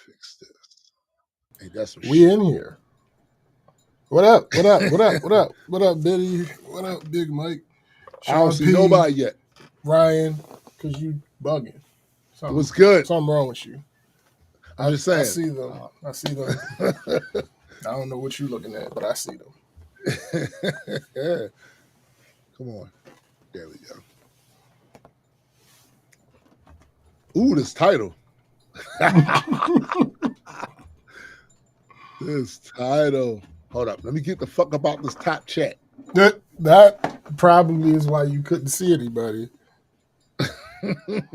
fix this. Ain't that some We shit? in here. What up? What up? What up? What up? What up, Biddy? What up, Big Mike? I don't Sean see P, nobody yet. Ryan, because you bugging. What's good? Something wrong with you. I'm just saying. I see them. I see them. I don't know what you're looking at, but I see them. Yeah. Come on. There we go. Ooh, this title. This title. Hold up. Let me get the fuck about this top chat. That probably is why you couldn't see anybody.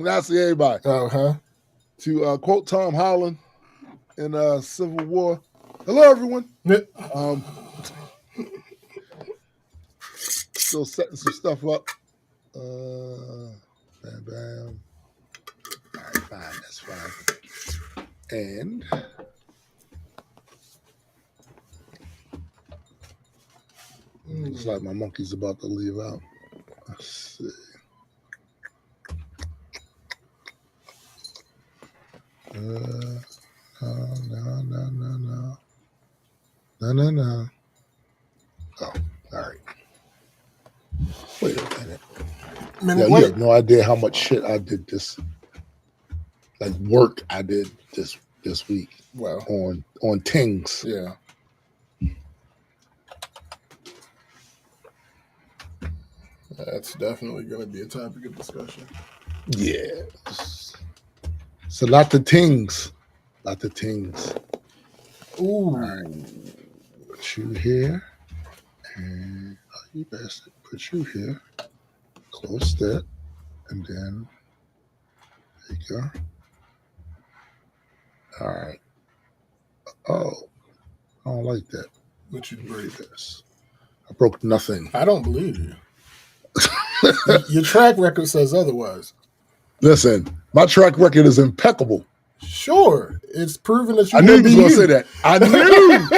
I see everybody. Oh, huh? To quote Tom Holland in Civil War, hello, everyone. Still setting some stuff up. Bam, bam. All right, fine. That's fine. And looks like my monkey's about to leave out. Let's see. No. Oh, all right. Wait a minute. You have no idea how much shit I did this, like work I did this week. Well, on Tings. Yeah. That's definitely going to be a topic of discussion. Yeah. It's a lot of Tings. Ooh. All right. Put you here. And you bastard. Put you here. Close that. And then there you go. All right. Oh. I don't like that. What you break? This. I broke nothing. I don't believe you. Your track record says otherwise. Listen, my track record is impeccable. Sure. It's proven that you I knew you was going to say that. I knew.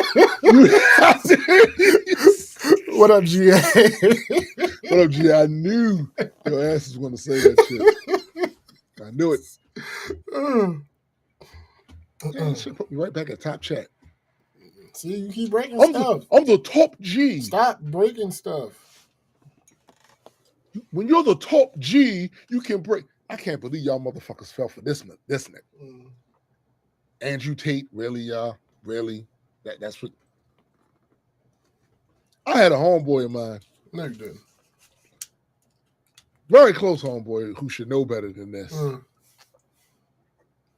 What up, GA? What up, GA? I knew your ass was going to say that shit. I knew it. Yeah, should put me right back at top chat. See, you keep breaking stuff. I'm the top G. Stop breaking stuff. When you're the top G, you can break. I can't believe y'all motherfuckers fell for this nigga. Andrew Tate, really, y'all? Really? That's what. I had a homeboy of mine. No, you didn't. Very close homeboy who should know better than this.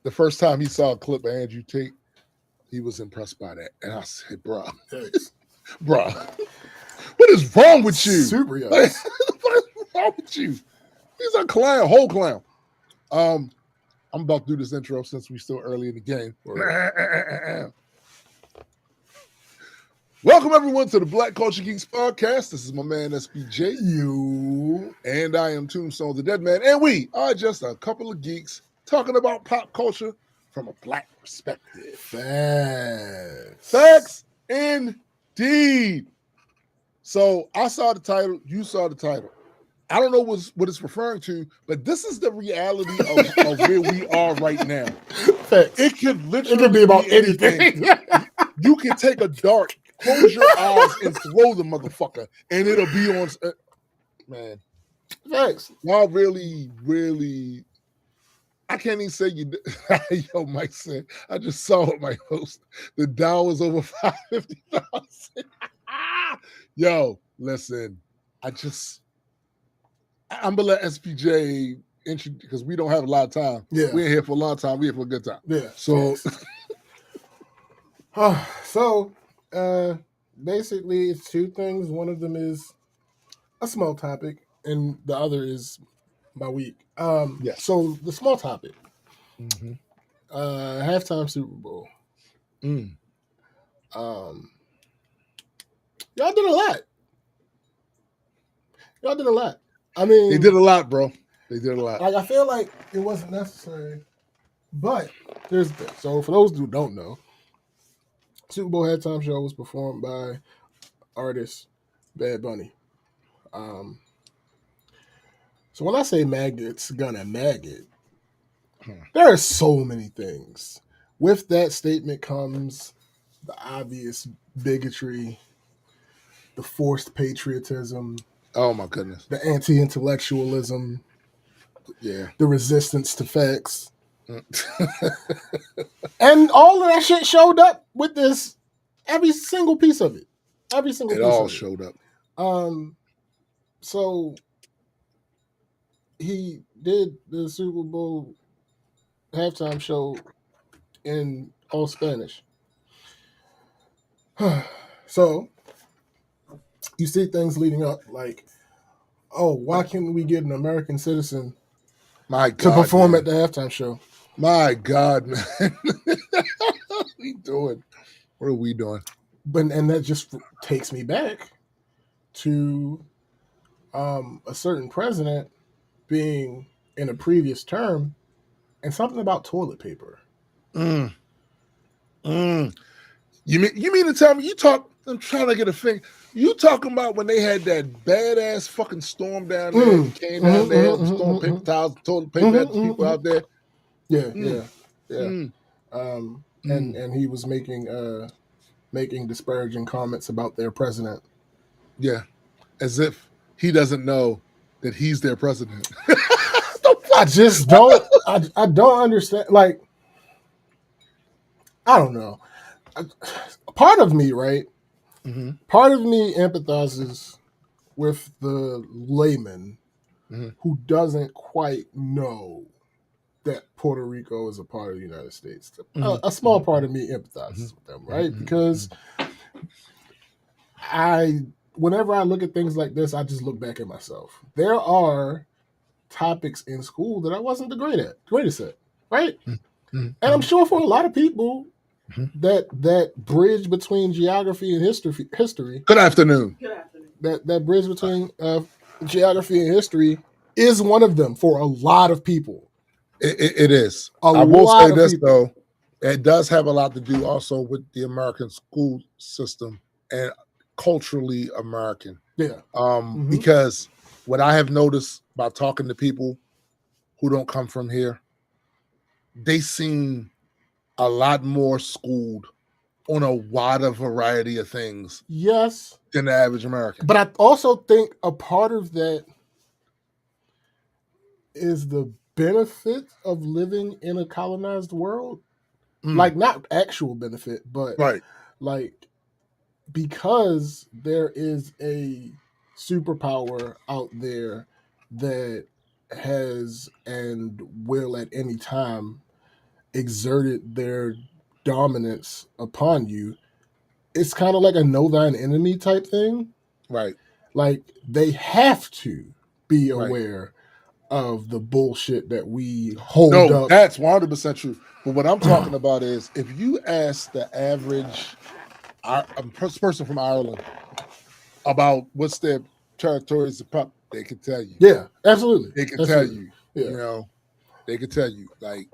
The first time he saw a clip of Andrew Tate, he was impressed by that. And I said, bro, what is wrong with you? Super young. What is wrong with you? He's a clown, whole clown. I'm about to do this intro since we're still early in the game. Welcome, everyone, to the Black Culture Geeks podcast. This is my man, SPJ. You. And I am Tombstone the Dead Man. And we are just a couple of geeks talking about pop culture from a black perspective. Facts indeed. So I saw the title. You saw the title. I don't know what it's referring to, but this is the reality of where we are right now. Facts. It could literally be about anything. You can take a dart, close your eyes, and throw the motherfucker, and it'll be on. Man, Facts. Y'all really, really. I can't even say you. Yo, Mike said, I just saw it, my host. The Dow was over 550,000. Yo, listen, I'm gonna let SPJ introduce because we don't have a lot of time. Yeah, we're here for a long time. We're here for a good time. Yeah. So, basically, it's two things. One of them is a small topic, and the other is my week. Yes. So the small topic, halftime Super Bowl. Y'all did a lot. I mean, they did a lot, bro. They did a lot. Like, I feel like it wasn't necessary, but here's the thing. So for those who don't know, Super Bowl halftime show was performed by artist Bad Bunny. So when I say MAGAt's gonna MAGat, there are so many things with that statement comes the obvious bigotry, the forced patriotism, Oh my goodness. the anti-intellectualism, Yeah. the resistance to facts. Mm. And all of that shit showed up with this, every single piece of it. Every single It piece all of it. showed up. So he did the Super Bowl halftime show in all Spanish. So you see things leading up like, oh, why can't we get an American citizen My to God, perform man. at the halftime show? My God, man. What are we doing? What are we doing? And that just takes me back to a certain president being in a previous term and something about toilet paper. Mm. Mm. You mean to tell me you talk? I'm trying to get a thing. You talking about when they had that badass fucking storm down there and came down there and was throwing paper towels, toilet paper at the people out there? Yeah, Mm. yeah. Mm. And he was making disparaging comments about their president. Yeah, as if he doesn't know that he's their president. I just don't. I don't understand. Like, I don't know. Part of me, right? Mm-hmm. Part of me empathizes with the layman who doesn't quite know that Puerto Rico is a part of the United States. A small part of me empathizes with them, right? Because whenever I look at things like this, I just look back at myself. There are topics in school that I wasn't the greatest at, right? And I'm sure for a lot of people, that bridge between geography and history. Good afternoon. That bridge between geography and history is one of them for a lot of people. It is. I will say this though, it does have a lot to do also with the American school system and culturally American. Yeah. Because what I have noticed by talking to people who don't come from here, they seem a lot more schooled on a wider variety of things. Yes. Than the average American. But I also think a part of that is the benefit of living in a colonized world. Like, not actual benefit, but like, because there is a superpower out there that has and will at any time exerted their dominance upon you, it's kind of like a know thine enemy type thing. Right. Like, they have to be aware of the bullshit that we hold up. That's 100% true. But what I'm talking about is if you ask the average person from Ireland about what's their territories about, they can tell you. Yeah, absolutely. They can tell you. Yeah. You know, they can tell you. Like,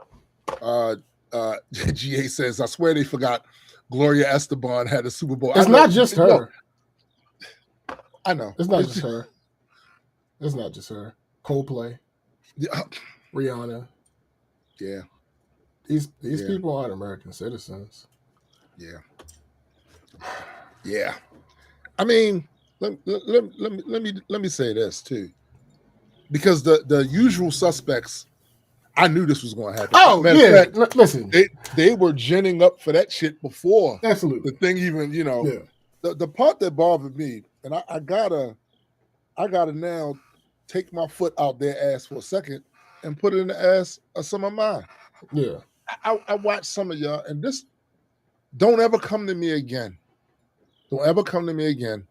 GA says, I swear they forgot Gloria Esteban had a Super Bowl. It's not just her. I know. It's not just her. It's not just her. Coldplay. Yeah. Rihanna. Yeah. These people aren't American citizens. Yeah. Yeah. I mean, let me say this too. Because the usual suspects, I knew this was going to happen. Oh, yeah. Fact, listen. They were ginning up for that shit before. Absolutely. The thing even, the part that bothered me, and I gotta now take my foot out their ass for a second and put it in the ass of some of mine. Yeah. I watched some of y'all, and this, don't ever come to me again. Don't ever come to me again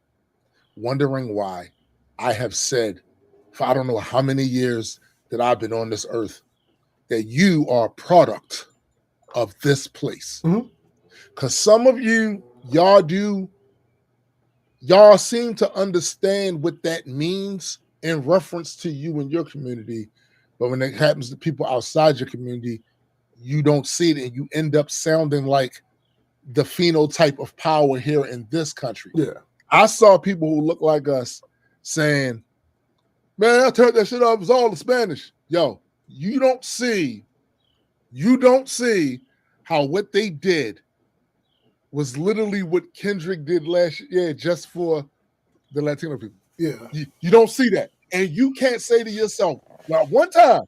wondering why I have said for I don't know how many years that I've been on this earth that you are a product of this place. Because some of y'all seem to understand what that means in reference to you and your community. But when it happens to people outside your community, you don't see it and you end up sounding like the phenotype of power here in this country. Yeah. I saw people who look like us saying, man, I turned that shit off. It was all in Spanish. Yo, you don't see how what they did was literally what Kendrick did last year just for the Latino people. Yeah. You don't see that. And you can't say to yourself, not one time,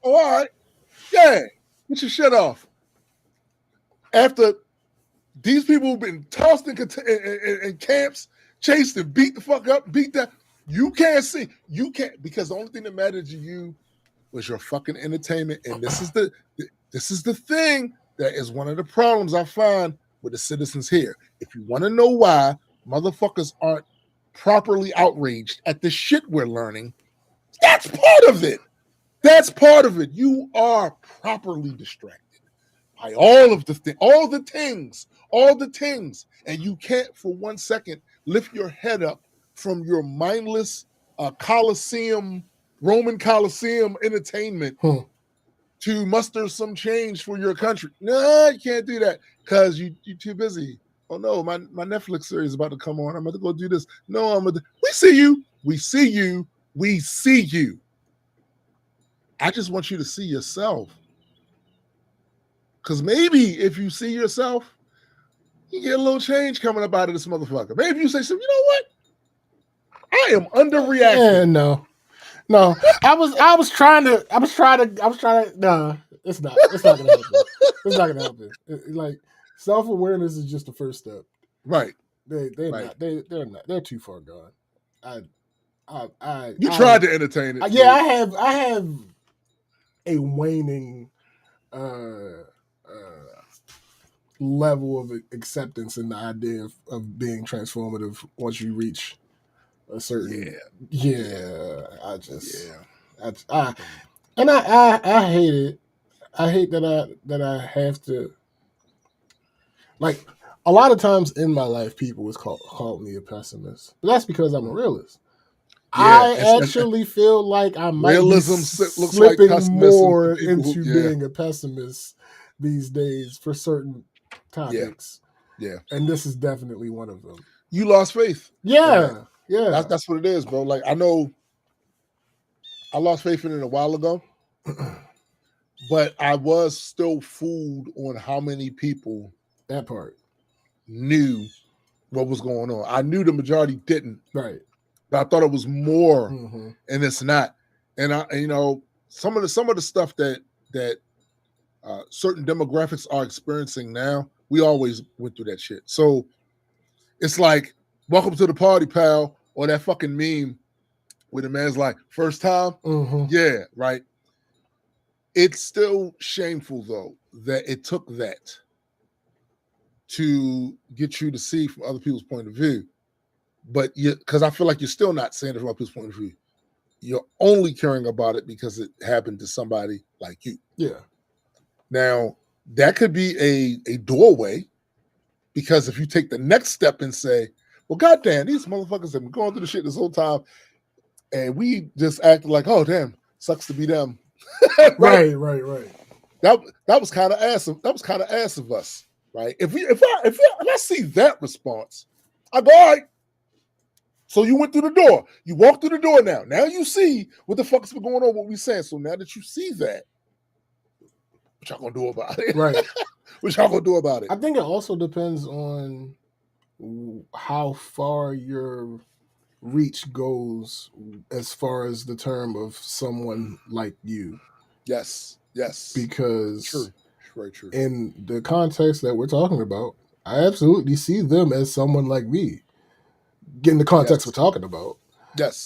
oh, all right, yeah, get your shit off. After these people have been tossed in camps, chased and beat the fuck up, beat that, you can't see. You can't, because the only thing that mattered to you was your fucking entertainment. And this is the thing that is one of the problems I find with the citizens here. If you want to know why motherfuckers aren't properly outraged at the shit we're learning, that's part of it. That's part of it. You are properly distracted by all the things, and you can't for 1 second lift your head up from your mindless Roman Coliseum entertainment to muster some change for your country. No, you can't do that because you're too busy. Oh no, my Netflix series is about to come on. I'm going to go do this. No, we see you. We see you. We see you. I just want you to see yourself. Because maybe if you see yourself, you get a little change coming up out of this motherfucker. Maybe you say something, you know what? I am underreacting. No. I was trying to, no, it's not gonna happen. It's not gonna happen. Like, self-awareness is just the first step. Right. They're not. They're too far gone. You tried to entertain it. Yeah, I have a waning level of acceptance in the idea of being transformative once you reach a certain. I hate it. I hate that I have to. Like, a lot of times in my life, people was called me a pessimist, but that's because I'm a realist. I actually feel like I might realism be slipping like more into being a pessimist these days for certain topics. Yeah. And this is definitely one of them. You lost faith. Yeah. That's what it is, bro. Like, I know I lost faith in it a while ago, but I was still fooled on how many people knew what was going on. I knew the majority didn't. Right. But I thought it was more, and it's not. And some of the stuff that certain demographics are experiencing now, we always went through that shit. So it's like, welcome to the party, pal, or that fucking meme where the man's like, first time? Yeah, right. It's still shameful, though, that it took that to get you to see from other people's point of view. But because I feel like you're still not saying it from other people's point of view. You're only caring about it because it happened to somebody like you. Yeah. Now, that could be a doorway, because if you take the next step and say, well, goddamn, these motherfuckers have been going through the shit this whole time, and we just acted like, oh, damn, sucks to be them. Right. That was kind of ass. That was kind of ass of us, right? If I see that response, I go, all right. So you went through the door. You walked through the door now. Now you see what the fuck is going on, what we saying. So now that you see that, what y'all gonna do about it? Right. What y'all gonna do about it? I think it also depends on how far your reach goes as far as the term of someone like you. Yes. Because true. Very true. In the context that we're talking about, I absolutely see them as someone like me. In the context we're talking about. Yes.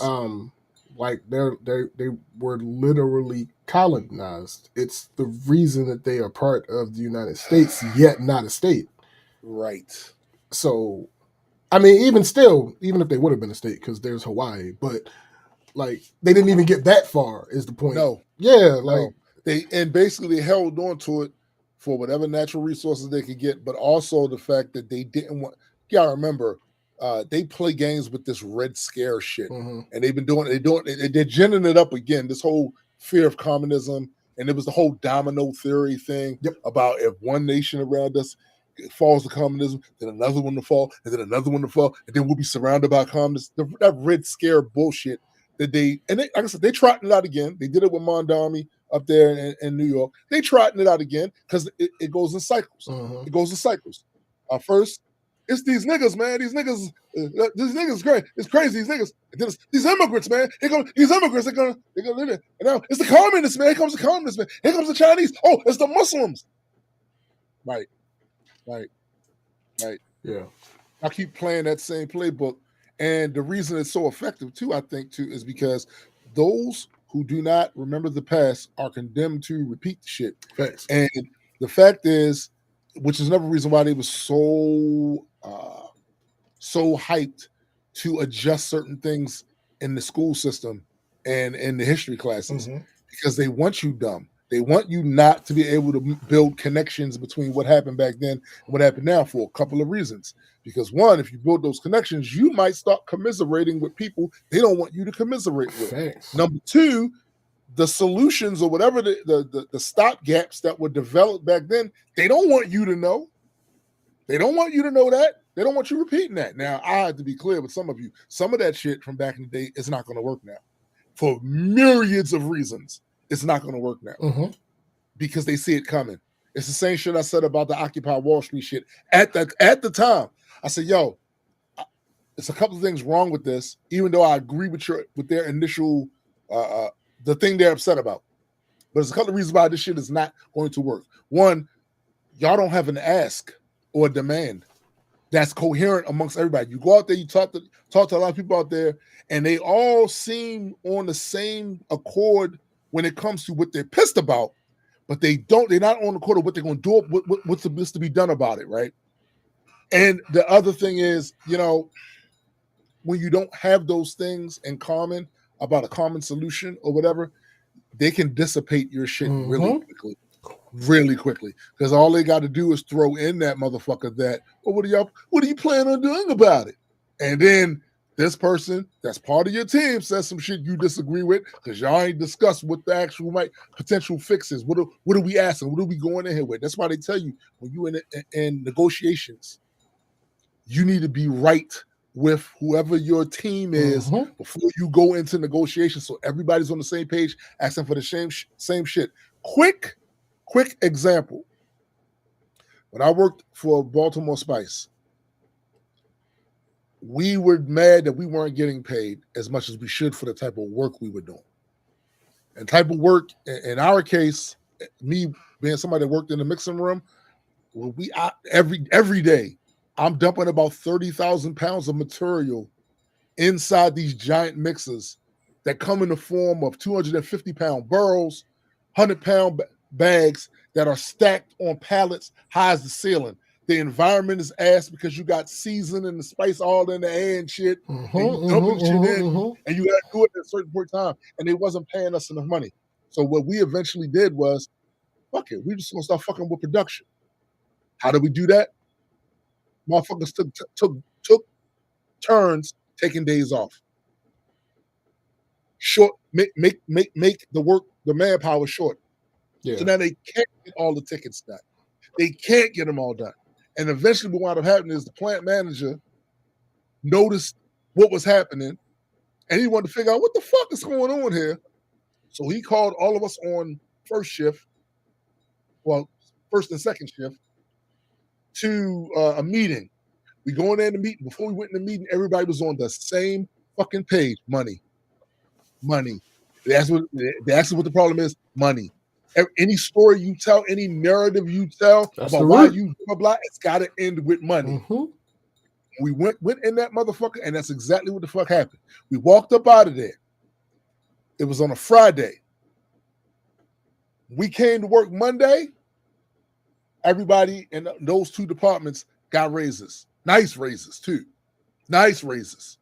Like they were literally colonized. It's the reason that they are part of the United States, yet not a state. Right. So, I mean, even if they would have been a state, because there's Hawaii, but like they didn't even get that far. Is the point? No. Yeah. Like they basically held on to it for whatever natural resources they could get, but also the fact that they didn't want. Yeah, I remember. They play games with this Red Scare shit, and they've been they're ginning it up again. This whole fear of communism, and it was the whole domino theory thing about if one nation around us falls to communism, then another one to fall, and then another one to fall, and then we'll be surrounded by communists. That Red Scare bullshit that like I said, they tried it out again. They did it with Mondami up there in New York. They trotting it out again because it goes in cycles. It goes in cycles. First, it's these niggas, man. These niggas great. It's crazy. These niggas. These immigrants, man. These immigrants. They're gonna live it. And now it's the communists, man. Here comes the communists, man. Here comes the Chinese. Oh, it's the Muslims. Right. Yeah. I keep playing that same playbook, and the reason it's so effective too, I think, too, is because those who do not remember the past are condemned to repeat the shit. Facts. And the fact is, which is another reason why they were so hyped to adjust certain things in the school system and in the history classes, because they want you dumb. They want you not to be able to build connections between what happened back then and what happened now for a couple of reasons. Because one, if you build those connections, you might start commiserating with people they don't want you to commiserate with. Thanks. Number two, the solutions or whatever the stop gaps that were developed back then, they don't want you to know. They don't want you to know that. They don't want you repeating that. Now, I have to be clear with some of you. Some of that shit from back in the day is not going to work now. For myriads of reasons, it's not going to work now. Because they see it coming. It's the same shit I said about the Occupy Wall Street shit. At the time, I said, yo, it's a couple of things wrong with this, even though I agree with their initial the thing they're upset about. But there's a couple of reasons why this shit is not going to work. One, y'all don't have an ask or a demand that's coherent amongst everybody. You go out there, you talk to a lot of people out there, and they all seem on the same accord when it comes to what they're pissed about, but they're not on the accord of what they're going to do, what's supposed to be done about it, right? And the other thing is, when you don't have those things in common about a common solution or whatever, they can dissipate your shit really quickly. Because all they got to do is throw in that motherfucker that, well, what do you plan on doing about it? And then this person that's part of your team says some shit you disagree with because y'all ain't discussed what the actual potential fix is. What are we asking? What are we going in here with? That's why they tell you when you in negotiations, you need to be right with whoever your team is before you go into negotiations, so everybody's on the same page, asking for the same shit. Quick example. When I worked for Baltimore Spice, we were mad that we weren't getting paid as much as we should for the type of work we were doing. And type of work, in our case, me being somebody that worked in the mixing room, well, every day, I'm dumping about 30,000 pounds of material inside these giant mixers that come in the form of 250-pound barrels, 100-pound bags that are stacked on pallets high as the ceiling. The environment is ass because you got season and the spice all in the air and shit. And you dumping shit in, and you got to do it at a certain point in time. And they wasn't paying us enough money. So what we eventually did was, fuck it, we just gonna start fucking with production. How did we do that? Motherfuckers took turns taking days off. Short, make the manpower short. Yeah. So now they can't get all the tickets done. They can't get them all done. And eventually what wound up happening is the plant manager noticed what was happening, and he wanted to figure out what the fuck is going on here. So he called all of us on first and second shift, to a meeting. We go in there in the meeting. Before we went in the meeting, everybody was on the same fucking page. Money. That's what the problem is. Money. Any story you tell, any narrative you tell about why you blah blah, it's got to end with money. We went in that motherfucker, and that's exactly what the fuck happened. We walked up out of there. It was on a Friday. We came to work Monday. Everybody in those two departments got raises. Nice raises, too. Nice raises.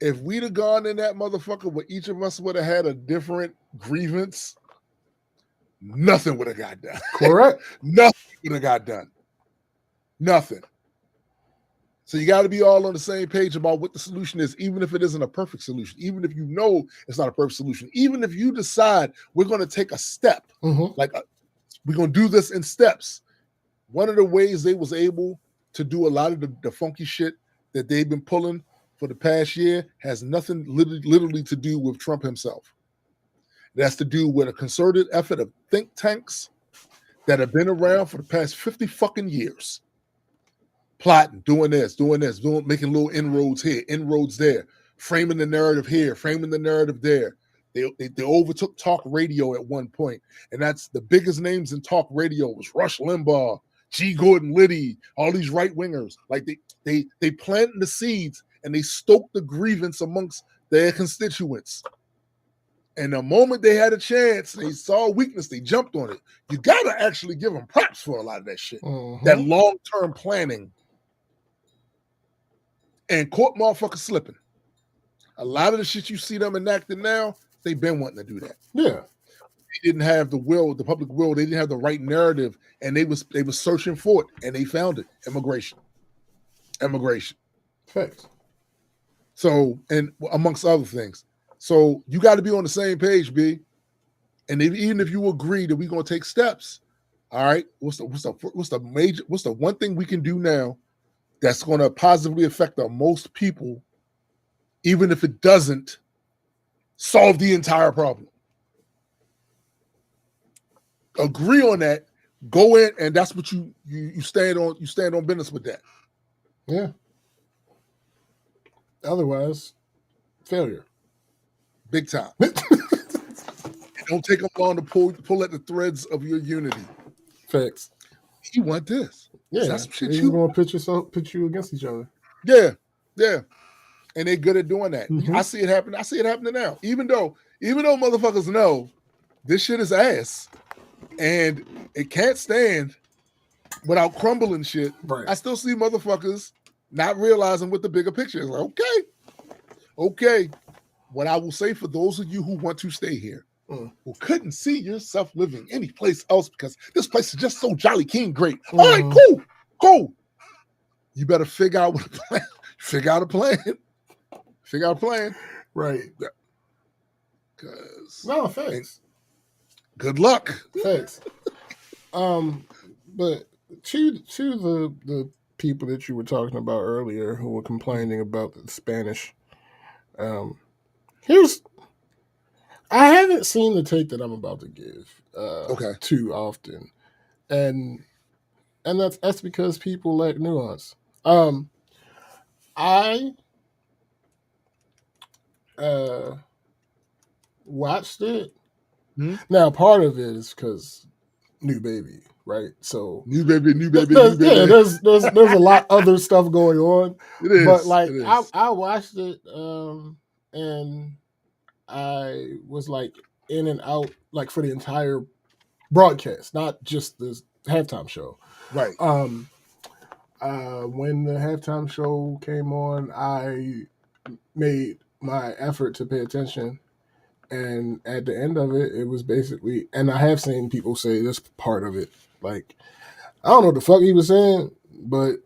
If we'd have gone in that motherfucker where each of us would have had a different grievance, nothing would have got done. Correct. Nothing would have got done. Nothing. So you got to be all on the same page about what the solution is, even if it isn't a perfect solution, even if you know it's not a perfect solution, even if you decide we're going to take a step, we're going to do this in steps. One of the ways they was able to do a lot of the funky shit that they've been pulling for the past year has nothing literally to do with Trump himself. It has to do with a concerted effort of think tanks that have been around for the past 50 fucking years. Plotting, doing this, making little inroads here, inroads there, framing the narrative here, framing the narrative there. They overtook talk radio at one point, and that's the biggest names in talk radio was Rush Limbaugh, G. Gordon Liddy, all these right wingers. Like they planted the seeds and they stoked the grievance amongst their constituents. And the moment they had a chance, they saw a weakness, they jumped on it. You gotta actually give them props for a lot of that shit. That long-term planning. And caught motherfuckers slipping. A lot of the shit you see them enacting now, they've been wanting to do that. Yeah. They didn't have the will, the public will. They didn't have the right narrative, and they was searching for it, and they found it. Immigration. Facts. So, and amongst other things. So you got to be on the same page, B. And even if you agree that we're gonna take steps, all right. What's the one thing we can do now that's going to positively affect the most people, even if it doesn't solve the entire problem? Agree on that. Go in, and that's what you stand on. You stand on business with that. Yeah. Otherwise, failure. Big time. Don't take them long to pull at the threads of your unity. Facts. You want this? Yeah, that's some shit you going to pit you against each other. Yeah, and they're good at doing that. I see it happen. I see it happening now. Even though motherfuckers know this shit is ass and it can't stand without crumbling shit. Right. I still see motherfuckers not realizing what the bigger picture is. Like, okay. What I will say for those of you who want to stay here, who couldn't see yourself living any place else because this place is just so jolly keen great. All right, cool. You better figure out what a plan. Figure out a plan. Right. Because thanks. Good luck. Thanks. But to the people that you were talking about earlier who were complaining about the Spanish, I haven't seen the take that I'm about to give too often, and that's because people lack nuance. I watched it. Now, part of it is because new baby, right? So new baby. Yeah, there's a lot other stuff going on. It is, but like it is. I watched it, and I was like in and out like for the entire broadcast, not just the halftime show. Right. When the halftime show came on, I made my effort to pay attention. And at the end of it, it was basically, and I have seen people say this part of it, like, I don't know what the fuck he was saying, but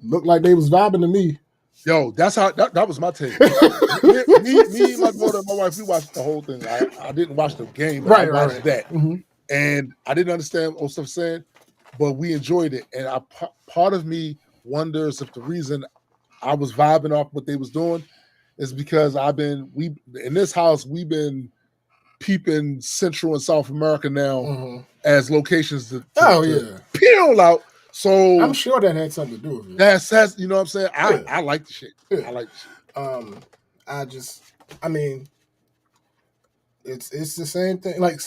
looked like they was vibing to me. Yo, that's how, that was my take. me, my daughter, and my wife, we watched the whole thing. I didn't watch the game, but I watched that. Mm-hmm. And I didn't understand what stuff saying, but we enjoyed it. And part of me wonders if the reason I was vibing off what they was doing is because in this house, we've been peeping Central and South America now as locations to peel out. So I'm sure that had something to do with it. That's you know what I'm saying? I like the shit. Yeah. I like the shit. I mean, it's the same thing. Like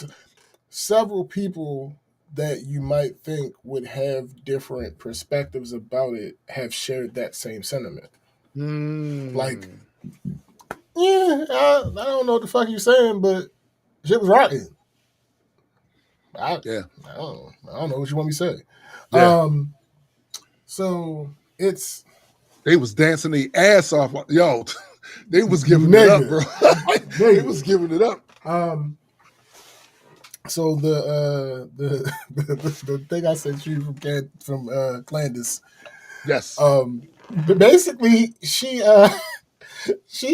several people that you might think would have different perspectives about it have shared that same sentiment. Like, yeah, I don't know what the fuck you're saying, but shit was rocking. I don't know what you want me to say. Yeah. So they was dancing their ass off. Yo, they was giving it up, bro. They was giving it up. So the thing I sent you from Clandis. Yes. But basically, she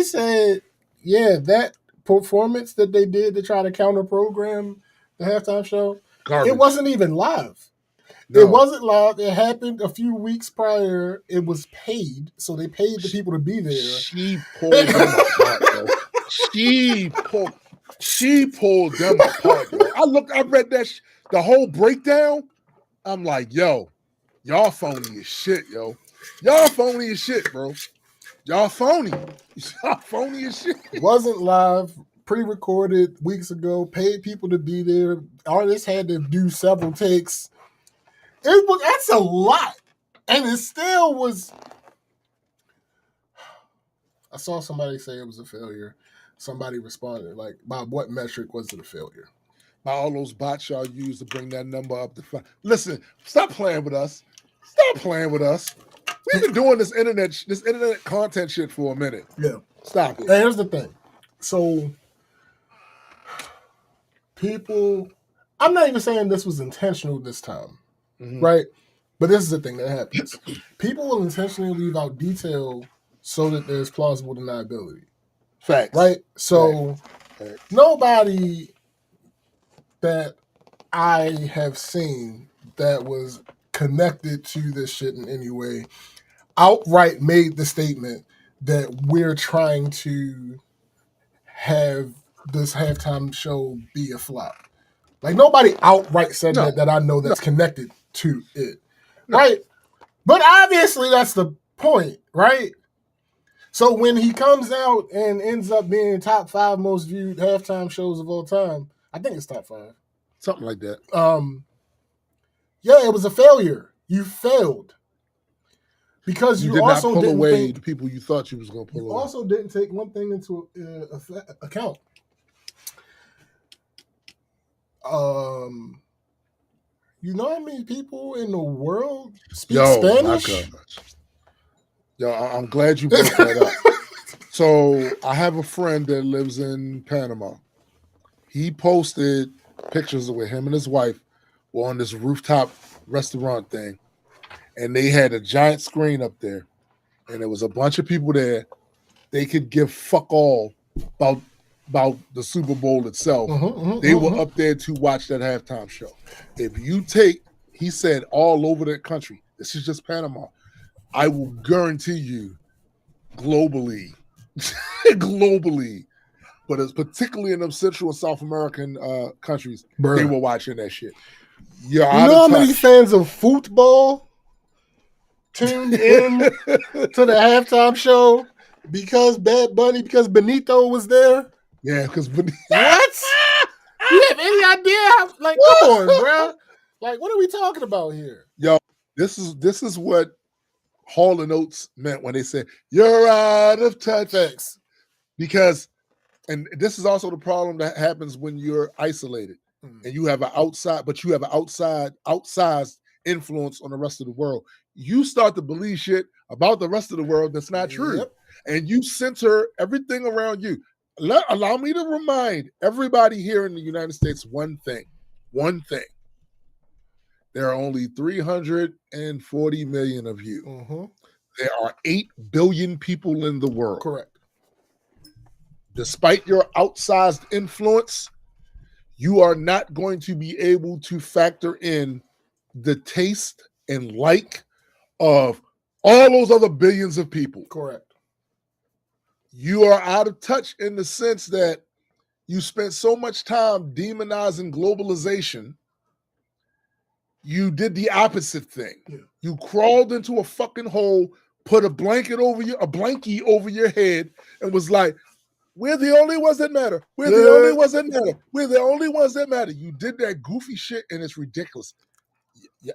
said, yeah, that performance that they did to try to counter program the halftime show, Garbage. It wasn't even live. No. It wasn't live. It happened a few weeks prior. It was paid, so they paid the people to be there. She pulled them apart, bro. She pulled. She pulled them apart, yo. I read that the whole breakdown. I'm like, yo, y'all phony as shit, yo. Y'all phony as shit, bro. Y'all phony. Y'all phony as shit. Wasn't live, pre-recorded weeks ago, paid people to be there. Artists had to do several takes. That's a lot. And it still was. I saw somebody say it was a failure. Somebody responded, like, by what metric was it a failure? By all those bots y'all use to bring that number up to 5. Listen, stop playing with us. Stop playing with us. We've been doing this internet content shit for a minute. Yeah. Stop it. And here's the thing. So people, I'm not even saying this was intentional this time, right? But this is the thing that happens. People will intentionally leave out detail so that there's plausible deniability. Facts. Right? So nobody that I have seen that was connected to this shit in any way outright made the statement that we're trying to have this halftime show be a flop. Like, nobody outright said that I know that's connected to it. Right? But obviously that's the point, right? So when he comes out and ends up being top 5 most viewed halftime shows of all time, I think it's top 5. Something like that. Yeah, it was a failure. You failed. Because you did also not pull didn't away the people you thought you was going to pull away. You also didn't take one thing into account. You know how many people in the world speak Spanish? Yo, I'm glad you brought that up. So I have a friend that lives in Panama. He posted pictures with him and his wife were on this rooftop restaurant thing, and they had a giant screen up there, and there was a bunch of people there. They could give fuck all about the Super Bowl itself. They were up there to watch that halftime show. If you take, he said, all over the country, this is just Panama, I will guarantee you globally, but it's particularly in them Central and South American countries, they were watching that shit. You know how many fans of football tuned in to the halftime show because Benito was there? Yeah, because Benito. What? You have any idea? Like, come on, bro. Like, what are we talking about here? Yo, this is what Hall and Oates meant when they said you're out of touch. Thanks. Because, and this is also the problem that happens when you're isolated and you have an outsized influence on the rest of the world. You start to believe shit about the rest of the world that's not true. And you center everything around you. Allow me to remind everybody here in the United States one thing. There are only 340 million of you. There are 8 billion people in the world. Correct. Despite your outsized influence, you are not going to be able to factor in the taste and like of all those other billions of people. Correct. You are out of touch in the sense that you spent so much time demonizing globalization. You did the opposite thing. Yeah. You crawled into a fucking hole, put a blankie over your head, and was like, we're the only ones that matter. We're the only ones that matter. We're the only ones that matter. You did that goofy shit, and it's ridiculous.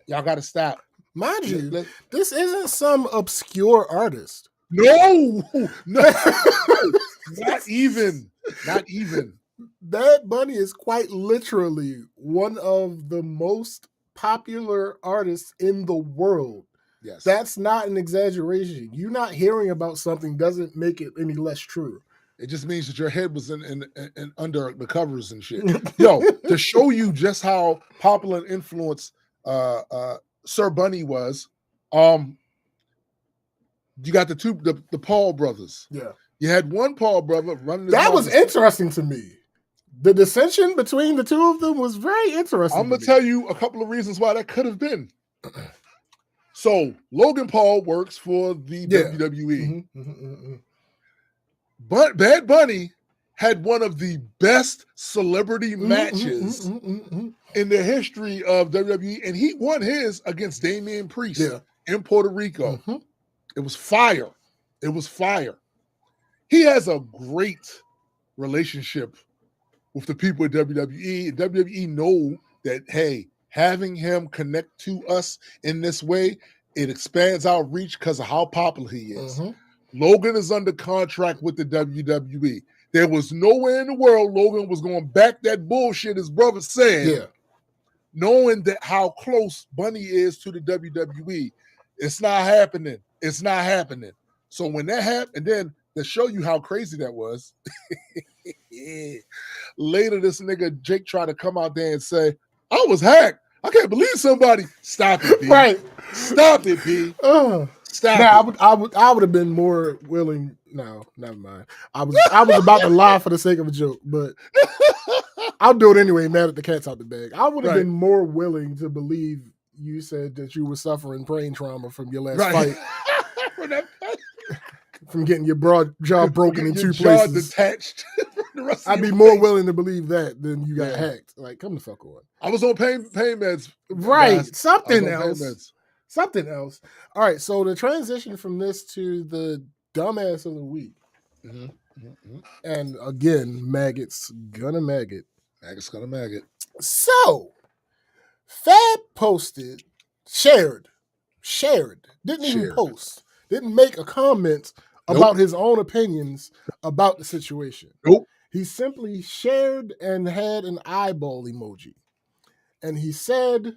Y'all got to stop. Mind you, this isn't some obscure artist. No, not even. Bad Bunny is quite literally one of the most popular artists in the world. Yes. That's not an exaggeration. You not hearing about something doesn't make it any less true. It just means that your head was in under the covers and shit. Yo, to show you just how popular and influenced Sir Bunny was, you got the Paul brothers. Yeah. You had one Paul brother running. That was interesting to me. The dissension between the two of them was very interesting. I'm going to tell you a couple of reasons why that could have been. So, Logan Paul works for the WWE. But Bad Bunny had one of the best celebrity matches in the history of WWE, and he won his against Damian Priest in Puerto Rico. It was fire. It was fire. He has a great relationship with the people at WWE. WWE know that, hey, having him connect to us in this way, it expands our reach because of how popular he is. Logan is under contract with the WWE. There was nowhere in the world Logan was going back that bullshit his brother said, knowing that how close Bunny is to the WWE. It's not happening. It's not happening. So when that happened, and then to show you how crazy that was, later this nigga Jake tried to come out there and say, I was hacked. I can't believe somebody. Stop it, B. Right. Stop it, B. Stop it. I would have been more willing. No, never mind. I was about to lie for the sake of a joke, but I'll do it anyway. Now that the cat's out the bag, I would have been more willing to believe you said that you were suffering brain trauma from your last fight. From getting your broad jaw broken in two places. Detached. I'd be more willing to believe that than you got hacked. Like, come the fuck on. I was on pain meds. Right. Guys. Something else. Something else. All right. So the transition from this to the dumbass of the week. And again, maggots gonna maggot. Maggots gonna maggot. So Fab posted, shared, didn't even post, didn't make a comment about his own opinions about the situation. He simply shared and had an eyeball emoji. And he said,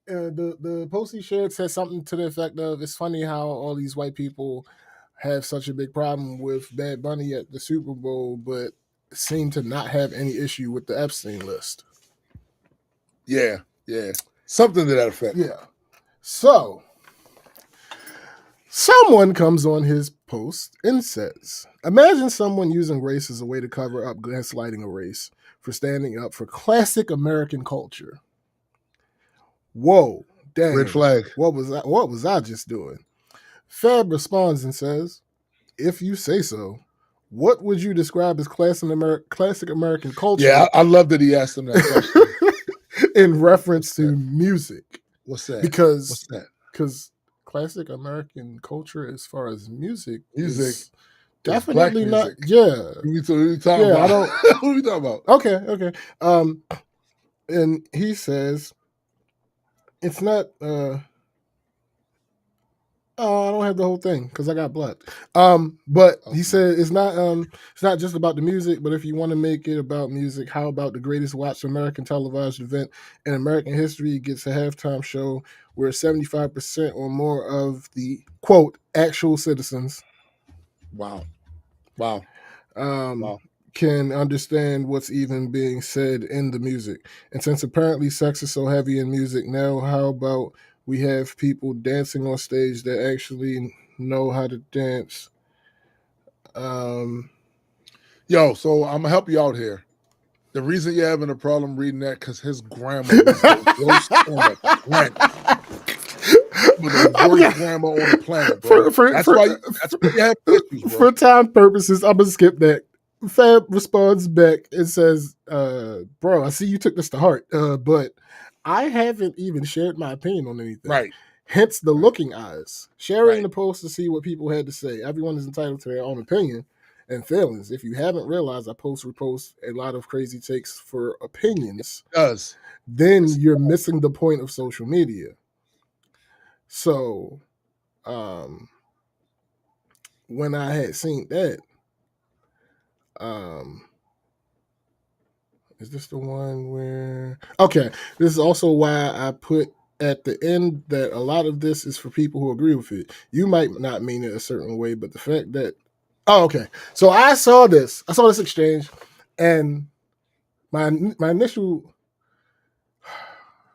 the post he shared said something to the effect of, it's funny how all these white people have such a big problem with Bad Bunny at the Super Bowl, but seem to not have any issue with the Epstein list. Yeah. Something to that effect. Yeah. So someone comes on his post and says, imagine someone using race as a way to cover up gaslighting a race for standing up for classic American culture. Whoa, dang. Red flag. What was I just doing? Fab responds and says, if you say so, what would you describe as classic American culture? Yeah, I love that he asked him that question. In reference to music. What's that? Because classic American culture as far as music is definitely not. Yeah. Who we talking about? I don't. Who we talking about? Okay. And he says it's not. I don't have the whole thing because I got blocked. But he said it's not just about the music, but if you want to make it about music, how about the greatest watched American televised event in American history gets a halftime show where 75% or more of the quote actual citizens can understand what's even being said in the music. And since apparently sex is so heavy in music now, how about we have people dancing on stage that actually know how to dance? So I'm gonna help you out here. The reason you're having a problem reading that because his grandma was the worst on the planet. The worst grandma on the planet, bro. That's why you have issues, bro. For time purposes, I'm gonna skip that. Fab responds back and says, bro, I see you took this to heart, but I haven't even shared my opinion on anything. Right. Hence the looking eyes. Sharing the post to see what people had to say. Everyone is entitled to their own opinion and feelings. If you haven't realized, I repost a lot of crazy takes for opinions. It does. Then you're missing the point of social media. So, when I had seen that, is this the one where... Okay, this is also why I put at the end that a lot of this is for people who agree with it. You might not mean it a certain way, but the fact that... Oh, okay. So I saw this exchange, and my initial...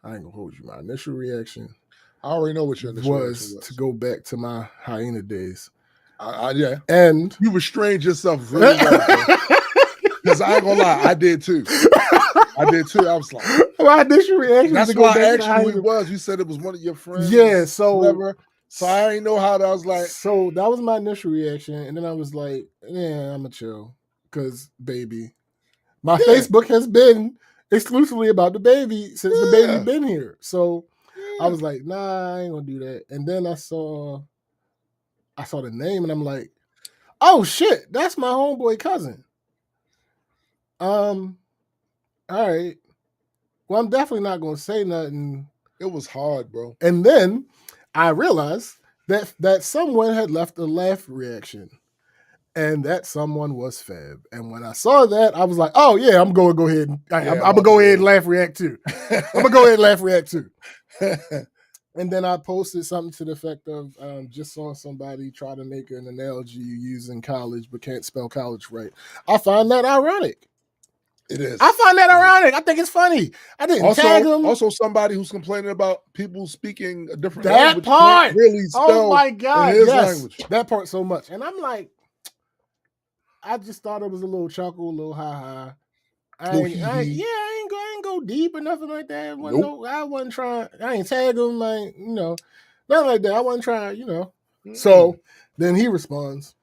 I ain't gonna hold you. My initial reaction... I already know what your initial reaction was. To go back to my hyena days. Yeah. And... You restrained yourself really well, because I ain't gonna lie, I did too. I was like, my initial reaction. That's why actually it was. You said it was one of your friends. Yeah, so whatever. So I didn't know how that. I was like, so that was my initial reaction, and then I was like, yeah, I'm gonna chill, because baby, my Facebook has been exclusively about the baby since the baby been here. So I was like, nah, I ain't gonna do that. And then I saw the name and I'm like, oh shit, that's my homeboy cousin. All right. Well, I'm definitely not gonna say nothing. It was hard, bro. And then I realized that someone had left a laugh reaction. And that someone was Fab. And when I saw that, I was like, oh yeah, I'm gonna go ahead and I'm gonna go ahead and laugh react too. I'm gonna go ahead and laugh react too. And then I posted something to the effect of just saw somebody try to make an analogy you use in college but can't spell college right. I find that ironic. It is. I find that ironic. I think it's funny. I didn't tag him. Also, somebody who's complaining about people speaking a different that language part. Can't really spell oh my god, in his yes, language. That part so much. And I'm like, I just thought it was a little chuckle, a little ha-ha. I ain't go deep or nothing like that. I wasn't trying. I ain't tag him, like, nothing like that. I wasn't trying, Mm-hmm. So then he responds,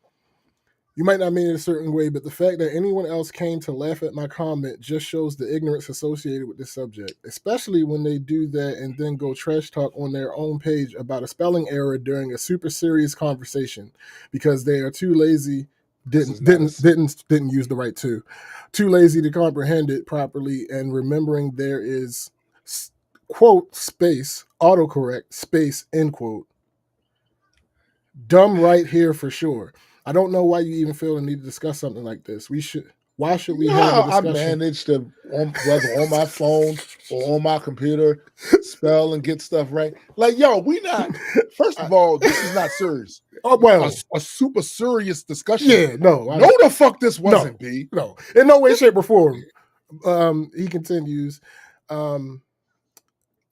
you might not mean it a certain way, but the fact that anyone else came to laugh at my comment just shows the ignorance associated with this subject, especially when they do that and then go trash talk on their own page about a spelling error during a super serious conversation because they are too lazy. Didn't use the right too lazy to comprehend it properly, and remembering there is quote space autocorrect space end quote. Dumb right here for sure. I don't know why you even feel the need to discuss something like this. Why should we have a discussion? I managed to, whether on my phone or on my computer, spell and get stuff right. Like, yo, we not. First of all, this is not serious. Oh well, a super serious discussion. Yeah, no, the fuck this wasn't. B. No, in no way, shape, or form. He continues. I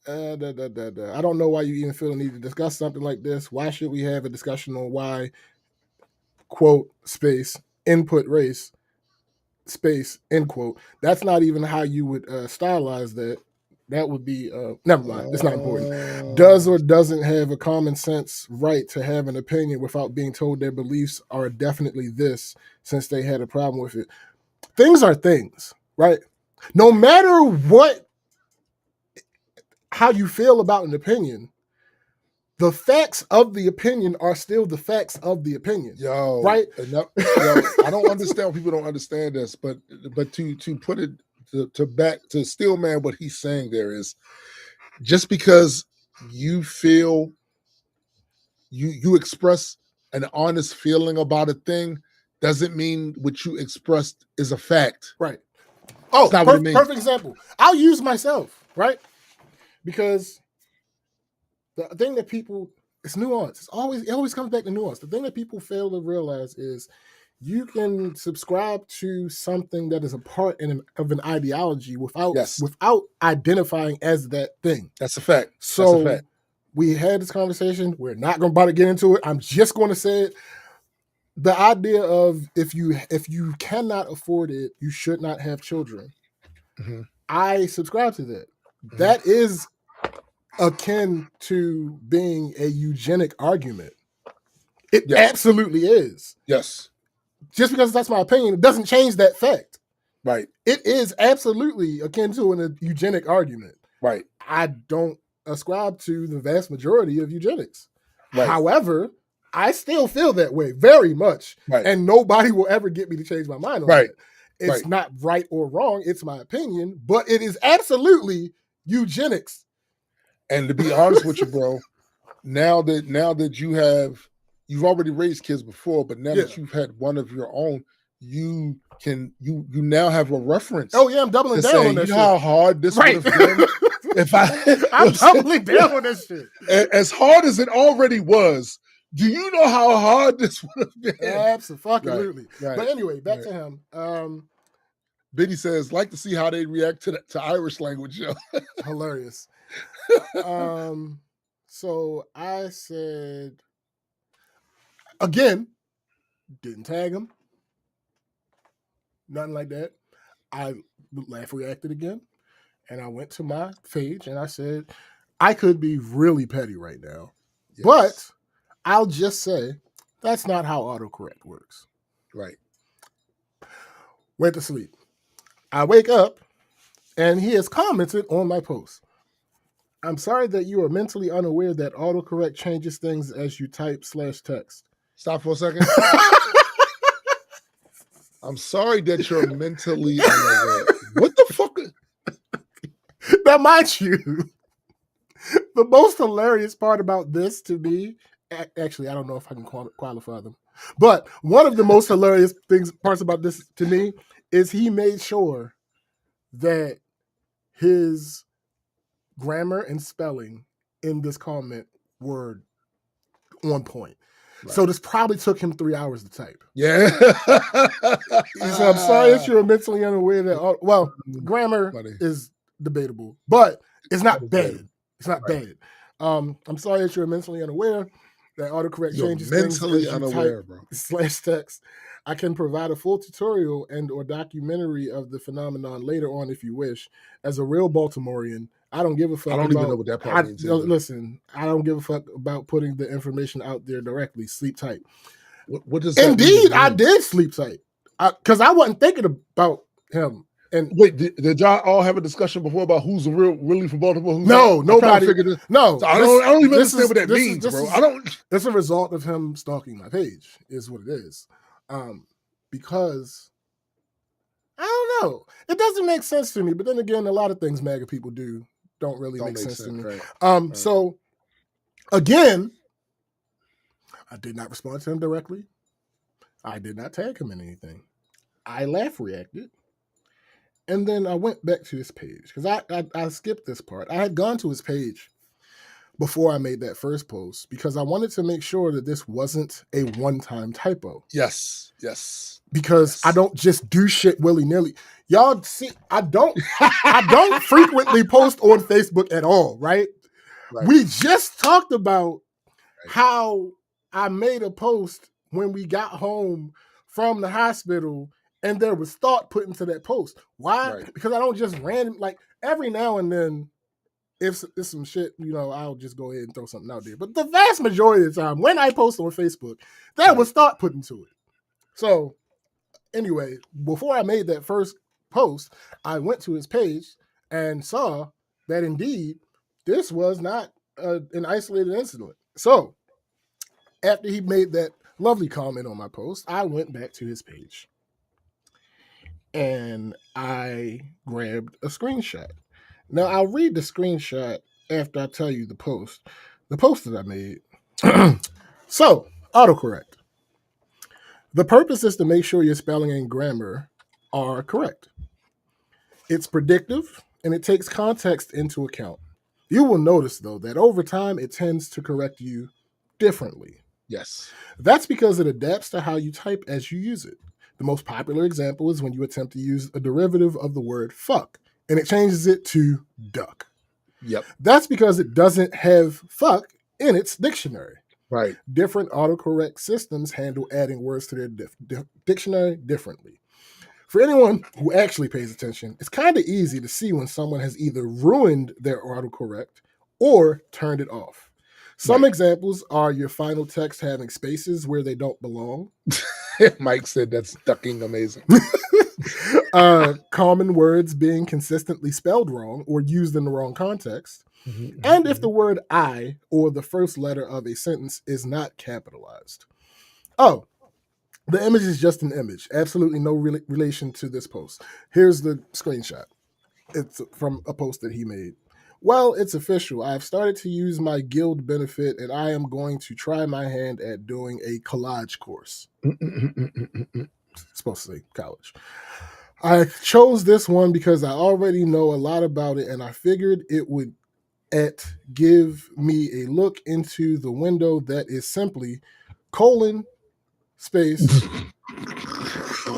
don't know why you even feel the need to discuss something like this. Why should we have a discussion on why, quote, space, input race, space, end quote? That's not even how you would stylize that. That would be, never mind, it's not important. Does or doesn't have a common sense right to have an opinion without being told their beliefs are definitely this, since they had a problem with it. Things are things, right? No matter how you feel about an opinion, the facts of the opinion are still the facts of the opinion. Yo, right? I don't understand. People don't understand this, but to put it to back to Steelman, what he's saying there is, just because you feel you express an honest feeling about a thing doesn't mean what you expressed is a fact. Right. Oh, perfect example. I'll use myself, right? Because the thing that people, it's nuance. It always comes back to nuance. The thing that people fail to realize is you can subscribe to something that is a part of an ideology without identifying as that thing. That's a fact. So that's a fact. We had this conversation. We're not going to get into it. I'm just going to say it. The idea of if you cannot afford it, you should not have children. Mm-hmm. I subscribe to that. Mm-hmm. That is akin to being a eugenic argument. It absolutely is. Yes. Just because that's my opinion, it doesn't change that fact. Right. It is absolutely akin to a eugenic argument. Right. I don't ascribe to the vast majority of eugenics. Right. However, I still feel that way very much. Right. And nobody will ever get me to change my mind on right. that. It's not right or wrong. It's my opinion, but it is absolutely eugenics. And to be honest with you, bro, now that you've already raised kids before, but now that you've had one of your own, you now have a reference. Oh yeah, I'm doubling down on that shit. You know how hard this would have been if I'm doubling down on this shit. As hard as it already was, do you know how hard this would have been? Absolutely. Right. But anyway, back to him. Biddy says, like to see how they react to Irish language. Yo. Hilarious. So I said, again, didn't tag him. Nothing like that. I laugh reacted again. And I went to my page and I said, I could be really petty right now. Yes. But I'll just say, that's not how autocorrect works. Right. went to sleep. I wake up, and he has commented on my post. I'm sorry that you are mentally unaware that autocorrect changes things as you type /text. Stop for a second. I'm sorry that you're mentally unaware. What the fuck? Now, mind you, the most hilarious part about this to me, actually, I don't know if I can qualify them, but one of the most hilarious parts about this to me is he made sure that his grammar and spelling in this comment were on point. Right. So this probably took him 3 hours to type. Yeah. He said, I'm sorry that you're mentally unaware that, grammar is debatable, but it's not bad. It's not bad. I'm sorry that you're mentally unaware that autocorrect changes mentally things unaware, bro. /text. I can provide a full tutorial and or documentary of the phenomenon later on if you wish. As a real Baltimorean, I don't give a fuck. I don't even know what that part means. Listen, I don't give a fuck about putting the information out there directly. Sleep tight. What does that Indeed, I did sleep tight because I wasn't thinking about him. And wait, did y'all all have a discussion before about who's really from Baltimore? No, nobody. No, so I don't even understand what that means, bro. I don't. It's a result of him stalking my page, is what it is. Because I don't know, it doesn't make sense to me. But then again, a lot of things MAGA people do don't really make sense to me. Right. So again, I did not respond to him directly. I did not tag him in anything. I laugh reacted. And then I went back to his page because I skipped this part. I had gone to his page before I made that first post because I wanted to make sure that this wasn't a one-time typo. Yes. Because I don't just do shit willy-nilly. Y'all see, I don't frequently post on Facebook at all, right? We just talked about how I made a post when we got home from the hospital and there was thought put into that post. Why? Right. Because I don't just every now and then, if it's some shit, I'll just go ahead and throw something out there. But the vast majority of the time, when I post on Facebook, there was thought put into it. So anyway, before I made that first post, I went to his page and saw that indeed this was not an isolated incident. So after he made that lovely comment on my post, I went back to his page and I grabbed a screenshot. Now, I'll read the screenshot after I tell you the post that I made. So, autocorrect. The purpose is to make sure your spelling and grammar are correct. It's predictive, and it takes context into account. You will notice, though, that over time, it tends to correct you differently. Yes. That's because it adapts to how you type as you use it. The most popular example is when you attempt to use a derivative of the word fuck, and it changes it to duck. Yep. That's because it doesn't have fuck in its dictionary. Right. Different autocorrect systems handle adding words to their dictionary differently. For anyone who actually pays attention, it's kind of easy to see when someone has either ruined their autocorrect or turned it off. Some examples are your final text having spaces where they don't belong. Mike said that's ducking amazing. Common words being consistently spelled wrong or used in the wrong context. Mm-hmm. And if the word I or the first letter of a sentence is not capitalized. Oh, the image is just an image. Absolutely no relation to this post. Here's the screenshot. It's from a post that he made. Well, it's official. I've started to use my guild benefit, and I am going to try my hand at doing a collage course. It's supposed to say college. I chose this one because I already know a lot about it, and I figured it would give me a look into the window that is simply : space,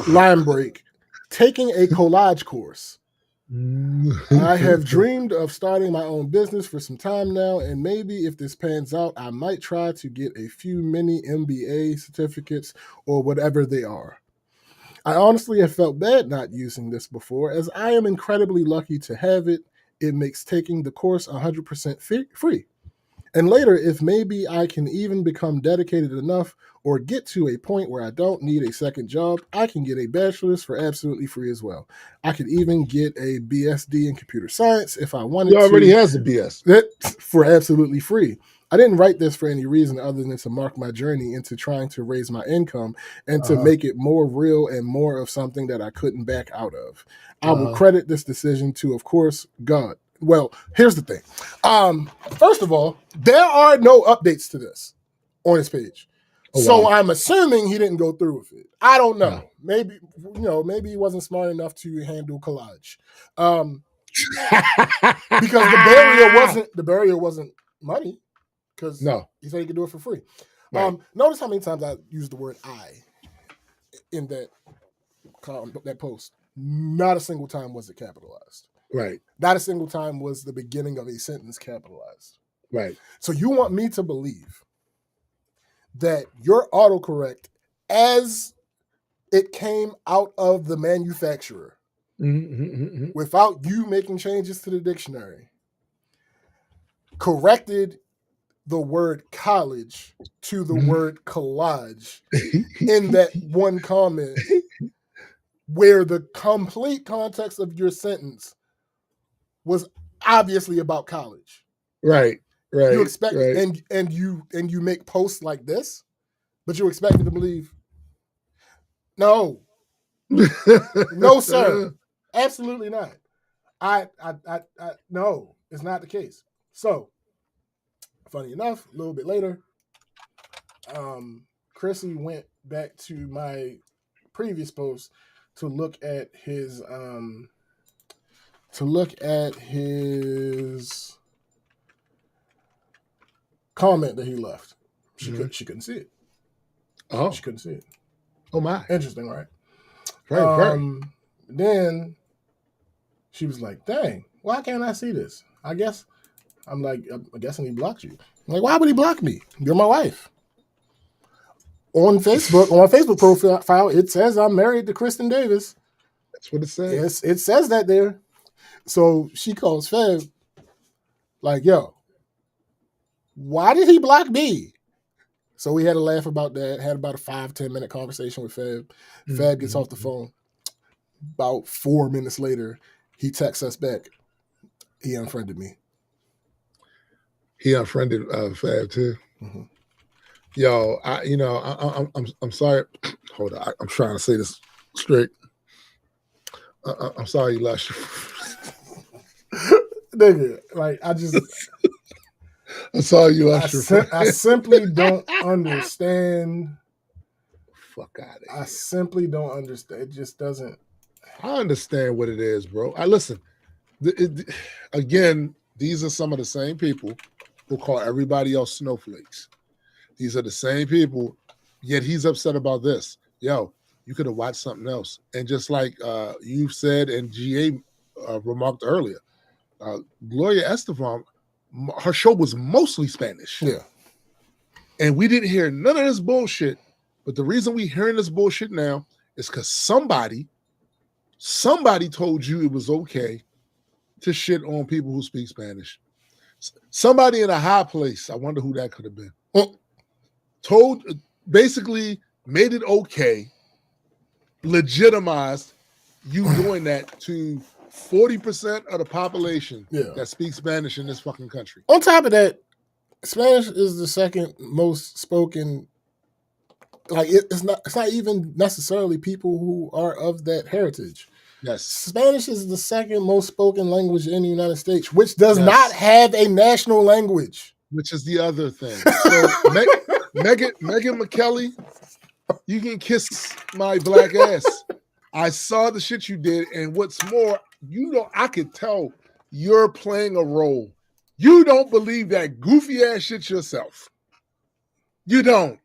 line break, taking a collage course. I have dreamed of starting my own business for some time now, and maybe if this pans out, I might try to get a few mini MBA certificates or whatever they are. I honestly have felt bad not using this before, as I am incredibly lucky to have it. It makes taking the course 100% free. And later, if maybe I can even become dedicated enough or get to a point where I don't need a second job, I can get a bachelor's for absolutely free as well. I could even get a BSD in computer science if I wanted to. He already has a BS. For absolutely free. I didn't write this for any reason other than to mark my journey into trying to raise my income and to make it more real and more of something that I couldn't back out of. I will credit this decision to, of course, God. Well, here's the thing. First of all, there are no updates to this on his page. So I'm assuming he didn't go through with it. I don't know. No. Maybe, maybe he wasn't smart enough to handle collage. Because the barrier wasn't money. Because he said he could do it for free. Right. Notice how many times I used the word "I" in that post. Not a single time was it capitalized. Right. Not a single time was the beginning of a sentence capitalized. Right. So you want me to believe that your autocorrect, as it came out of the manufacturer, without you making changes to the dictionary, corrected the word college to the word collage in that one comment where the complete context of your sentence was obviously about college. Right. Right. You expect and you make posts like this, but you expect me to believe no. No, sir. Absolutely not. I no, it's not the case. So funny enough, a little bit later, Chrissy went back to my previous post to look at his comment that he left. She couldn't see it. Oh, she couldn't see it. Oh my! Interesting, right? Right. Then she was like, "Dang, why can't I see this?" I'm guessing he blocked you. I'm like, why would he block me? You're my wife. On Facebook, on my Facebook profile, it says I'm married to Kristen Davis. That's what it says. Yes, it says that there. So she calls Feb, like, yo, why did he block me? So we had a laugh about that, had about a 5-10 minute conversation with Feb. Feb gets off the phone. About 4 minutes later, he texts us back. He unfriended me. He unfriended Fab too. Mm-hmm. Yo, I'm sorry. Hold on, I'm trying to say this straight. I'm sorry you lost your nigga. Like I'm sorry you lost your friend. I simply don't understand. Fuck out of here. I simply don't understand. It just doesn't. I understand what it is, bro. Listen. Again, these are some of the same people who call everybody else snowflakes. These are the same people, yet he's upset about this. Yo, you could have watched something else. And just like you said and GA remarked earlier, Gloria Estefan, her show was mostly Spanish. Yeah. And we didn't hear none of this bullshit. But the reason we hearing this bullshit now is because somebody told you it was okay to shit on people who speak Spanish. Somebody in a high place, I wonder who that could have been, basically made it okay, legitimized you doing that to 40% of the population that speaks Spanish in this fucking country. On top of that, Spanish is the second most spoken. Like it's not even necessarily people who are of that heritage. Yes. Spanish is the second most spoken language in the United States, which does not have a national language. Which is the other thing. So Megan McKelly, you can kiss my black ass. I saw the shit you did, and what's more, I could tell you're playing a role. You don't believe that goofy ass shit yourself. You don't.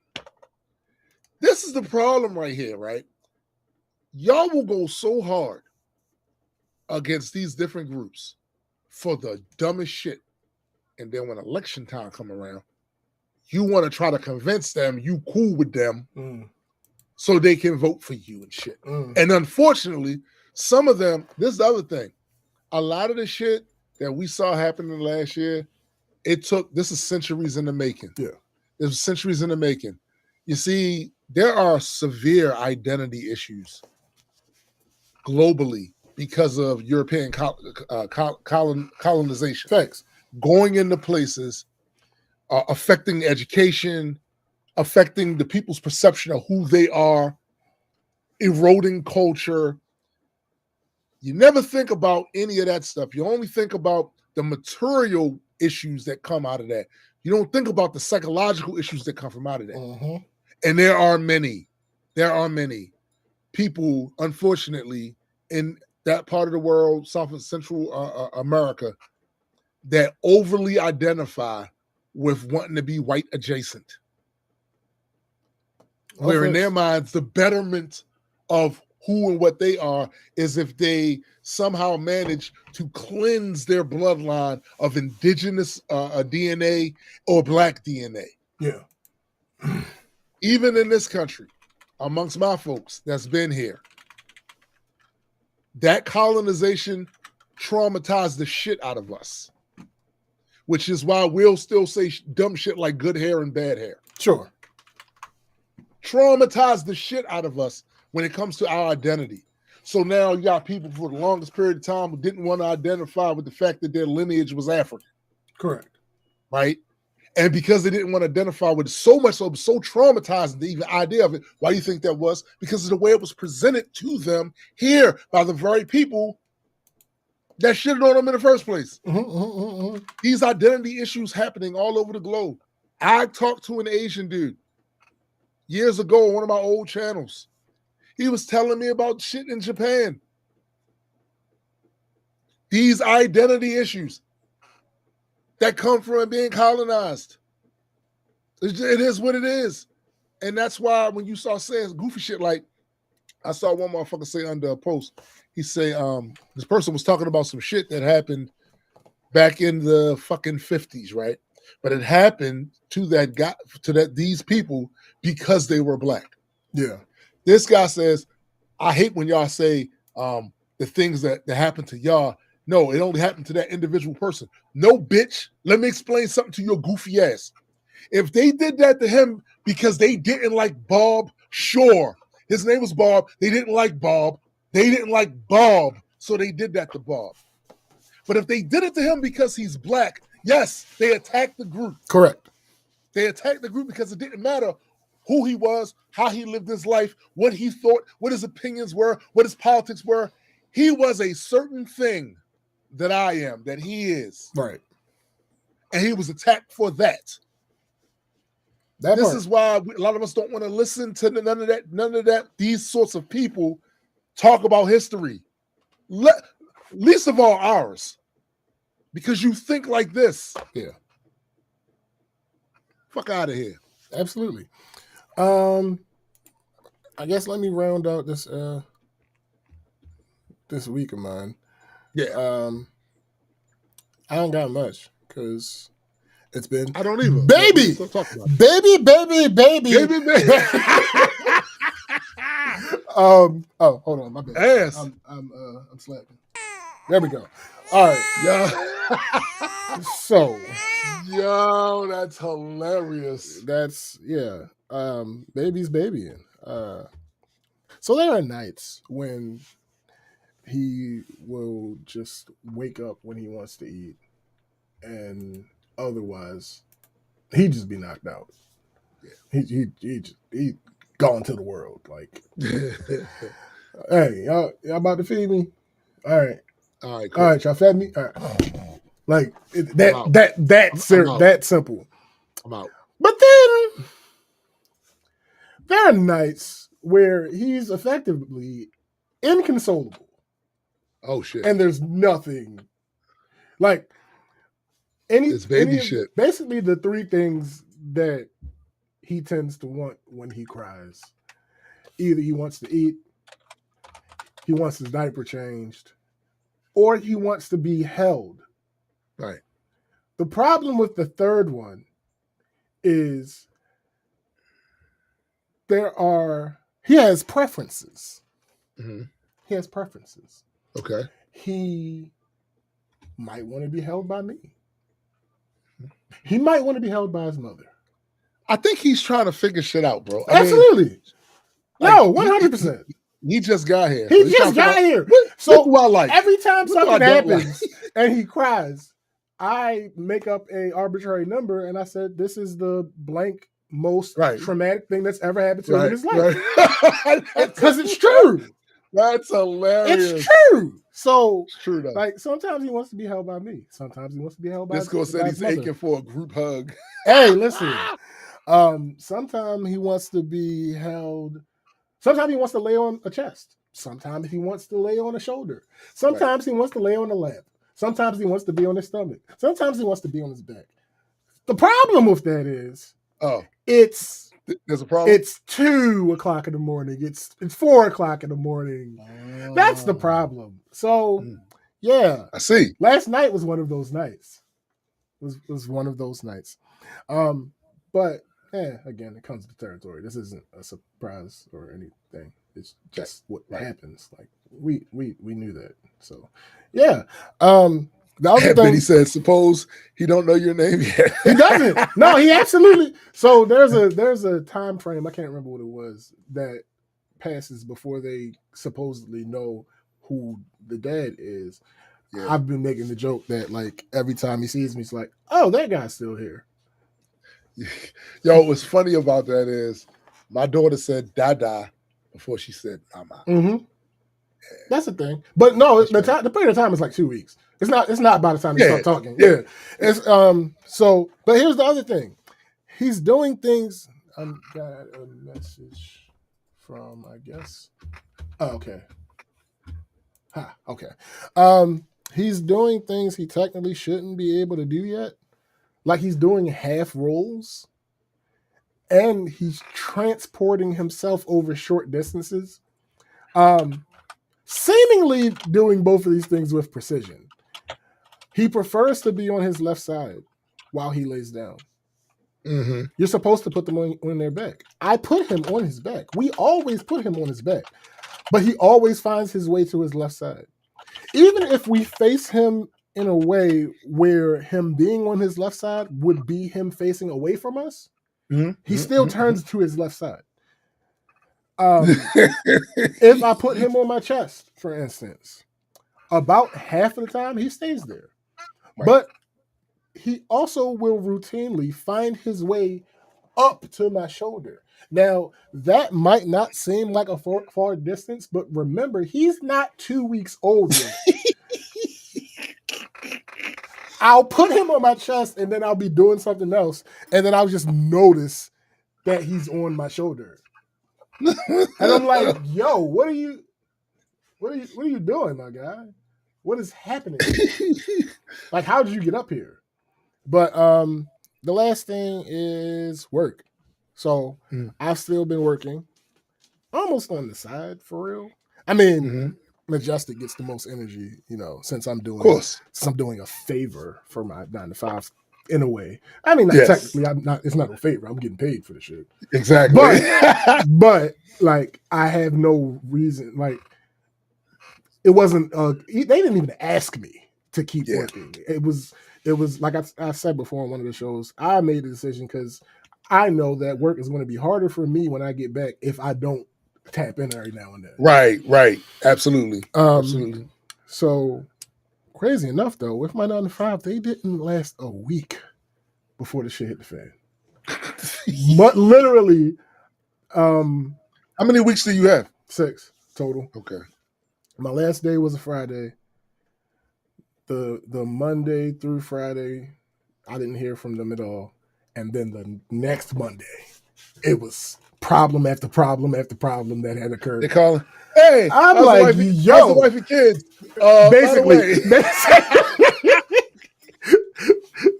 This is the problem right here, right? Y'all will go so hard against these different groups for the dumbest shit. And then when election time come around, you want to try to convince them you cool with them so they can vote for you and shit. And unfortunately, some of them, this is the other thing, a lot of the shit that we saw happening last year, this is centuries in the making. Yeah. This is centuries in the making. You see, there are severe identity issues globally because of European colonization. Thanks. Going into places, affecting education, affecting the people's perception of who they are, eroding culture. You never think about any of that stuff. You only think about the material issues that come out of that. You don't think about the psychological issues that come from out of that. Mm-hmm. And there are many people, unfortunately, in that part of the world, South and Central America, that overly identify with wanting to be white adjacent. Where in their minds, the betterment of who and what they are is if they somehow manage to cleanse their bloodline of indigenous DNA or black DNA. Yeah. Even in this country, amongst my folks that's been here, that colonization traumatized the shit out of us, which is why we'll still say dumb shit like good hair and bad hair. Sure. Traumatized the shit out of us when it comes to our identity. So now you got people for the longest period of time who didn't want to identify with the fact that their lineage was African. Correct. Right? And because they didn't want to identify with it so much, so it was so traumatizing, the even idea of it. Why do you think that was? Because of the way it was presented to them here by the very people that shitted on them in the first place. These identity issues happening all over the globe. I talked to an Asian dude years ago on one of my old channels. He was telling me about shit in Japan. These identity issues that come from being colonized. It is what it is. And that's why when you start saying goofy shit, like I saw one motherfucker say under a post, he say, this person was talking about some shit that happened back in the fucking 50s, right? But it happened to these people because they were black. Yeah. This guy says, I hate when y'all say the things that happened to y'all. No, it only happened to that individual person. No, bitch. Let me explain something to your goofy ass. If they did that to him because they didn't like Bob, sure. His name was Bob. They didn't like Bob. They didn't like Bob, so they did that to Bob. But if they did it to him because he's black, yes, they attacked the group. Correct. They attacked the group because it didn't matter who he was, how he lived his life, what he thought, what his opinions were, what his politics were. He was a certain thing that I am, that he is. Right. And he was attacked for that. This is why a lot of us don't want to listen to none of that. These sorts of people talk about history. Least of all ours. Because you think like this. Yeah. Fuck out of here. Absolutely. I guess let me round out this week of mine. Yeah. I don't got much because it's been I don't either. Baby. Oh, hold on, my bad. Ass. I'm slapping. There we go. All right. Yeah. So, yo, that's hilarious. That's baby's babying. So there are nights when he will just wake up when he wants to eat, and otherwise he'd just be knocked out. Yeah. He gone to the world. Like, hey, y'all about to feed me? All right, cool. All right, y'all fed me. All right. Like that simple. I'm out. But then there are nights where he's effectively inconsolable. Oh shit! And there's nothing like it's baby shit. Basically, the three things that he tends to want when he cries: either he wants to eat, he wants his diaper changed, or he wants to be held. Right. The problem with the third one is he has preferences. Mm-hmm. He has preferences. Okay. He might want to be held by me. He might want to be held by his mother. I think he's trying to figure shit out, bro. Absolutely. No, 100%. He just got here. He just got here. So every time something happens and he cries, I make up a arbitrary number and I said, this is the blank most traumatic thing that's ever happened to him in his life. Because it's true. That's hilarious. It's true. So, it's true, though. Like, sometimes he wants to be held by me. Sometimes he wants to be held by Disco said he's aching for a group hug. Hey, listen. Sometimes he wants to be held. Sometimes he wants to lay on a chest. Sometimes he wants to lay on a shoulder. Sometimes he wants to lay on a lap. Sometimes he wants to be on his stomach. Sometimes he wants to be on his back. The problem with that is, there's a problem. It's 2:00 in the morning. It's 4:00 in the morning. That's the problem. So, yeah, I see. Last night was one of those nights. Was one of those nights. But again, it comes to territory. This isn't a surprise or anything. It's just what happens. Like we knew that. So, yeah. The other thing, he said, suppose he don't know your name yet. He doesn't. No, he absolutely. So there's a time frame, I can't remember what it was, that passes before they supposedly know who the dad is. Yeah. I've been making the joke that like every time he sees me, he's like, oh, that guy's still here. Yo, what's funny about that is my daughter said Dada before she said Ama. Mm-hmm. Yeah. That's the thing. But no, the period of time is like 2 weeks. It's not by the time you start talking. Yeah. It's so but here's the other thing. He's doing things. Got a message from, I guess. Oh, okay. Okay. He's doing things he technically shouldn't be able to do yet. Like he's doing half rolls. And he's transporting himself over short distances. Seemingly doing both of these things with precision. He prefers to be on his left side while he lays down. Mm-hmm. You're supposed to put them on their back. I put him on his back. We always put him on his back. But he always finds his way to his left side. Even if we face him in a way where him being on his left side would be him facing away from us, he still turns to his left side. If I put him on my chest, for instance, about half of the time he stays there. Right. But he also will routinely find his way up to my shoulder. Now, that might not seem like a far distance, but remember, he's not 2 weeks old yet. I'll put him on my chest and then I'll be doing something else. And then I'll just notice that he's on my shoulder. And I'm like, yo, what are you doing, my guy? What is happening? Like, how did you get up here? But the last thing is work. So I've still been working almost on the side for real. I mean, Majestic gets the most energy, since I'm doing a favor for my 9 to 5 in a way. I mean, technically, it's not a favor. I'm getting paid for the shit. Exactly. But like, I have no reason. Like, it wasn't. They didn't even ask me to keep working. It was like I said before on one of the shows. I made the decision because I know that work is going to be harder for me when I get back if I don't tap in every now and then. Right. Absolutely. Absolutely. So, crazy enough, though, with my 9 to 5, they didn't last a week before the shit hit the fan. But literally, how many weeks do you have? 6 total. Okay. My last day was a Friday. The Monday through Friday, I didn't hear from them at all. And then the next Monday, it was problem after problem after problem that had occurred. They call, hey, I'm like, yo, how's the wife and kids? Basically,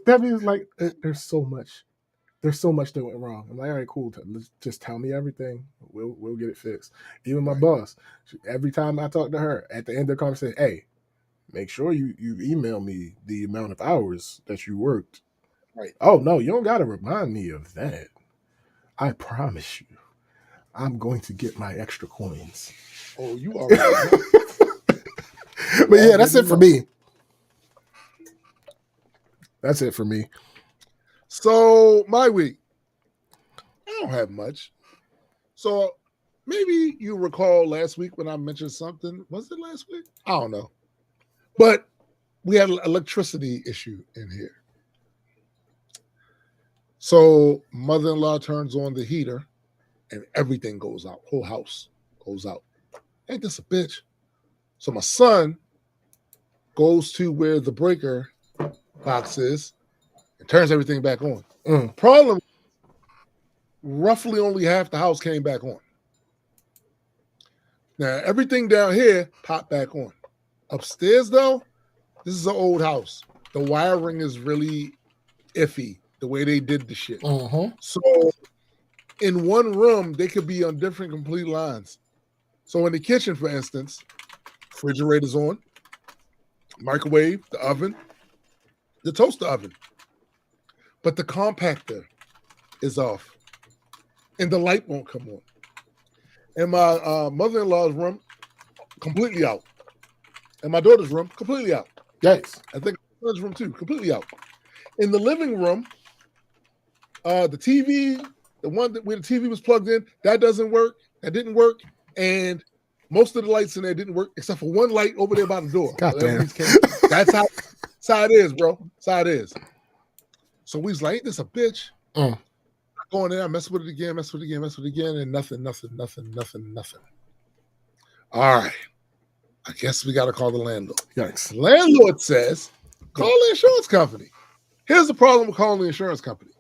that means like there's so much that went wrong. I'm like, all right, cool. Just tell me everything. We'll get it fixed. Even my boss, every time I talk to her, at the end of the conversation, hey, make sure you email me the amount of hours that you worked. Right. Oh no, you don't got to remind me of that. I promise you, I'm going to get my extra coins. Oh, you already know. But yeah, that's it for me. That's it for me. So my week, I don't have much. So maybe you recall last week when I mentioned something. Was it last week? I don't know. But we had an electricity issue in here. So mother-in-law turns on the heater and everything goes out. Whole house goes out. Ain't this a bitch? So my son goes to where the breaker box is and turns everything back on. Problem, roughly only half the house came back on. Now everything down here popped back on. Upstairs though, this is an old house. The wiring is really iffy the way they did the shit. So in one room, they could be on different complete lines. So in the kitchen, for instance, refrigerator's on, microwave, the oven, the toaster oven. But the compactor is off and the light won't come on. And my mother-in-law's room, completely out. And my daughter's room, completely out. Yes. I think my son's room too, completely out. In the living room, the TV, the one where the TV was plugged in, that doesn't work. That didn't work. And most of the lights in there didn't work, except for one light over there by the door. That's how it is, bro. That's how it is. So we was like, ain't this a bitch? Going there, mess with it again, and nothing. All right. I guess we got to call the landlord. Yikes. The landlord says, call the insurance company. Here's the problem with calling the insurance company.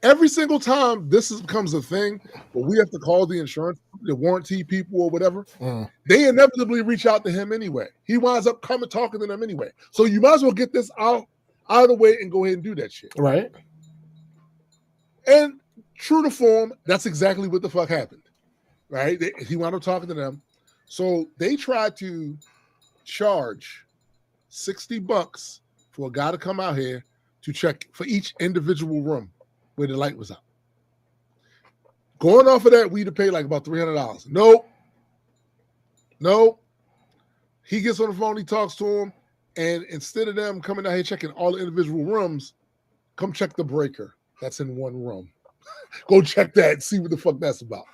Every single time this becomes a thing, but we have to call the insurance, the warranty people or whatever, they inevitably reach out to him anyway. He winds up coming talking to them anyway. So you might as well get this out of the way and go ahead and do that shit. Right. And true to form, that's exactly what the fuck happened. Right? He wound up talking to them. So they tried to charge $60 for a guy to come out here to check for each individual room where the light was out. Going off of that, we'd have paid like about $300. Nope. He gets on the phone, he talks to him, and instead of them coming out here checking all the individual rooms, come check the breaker that's in one room. Go check that and see what the fuck that's about.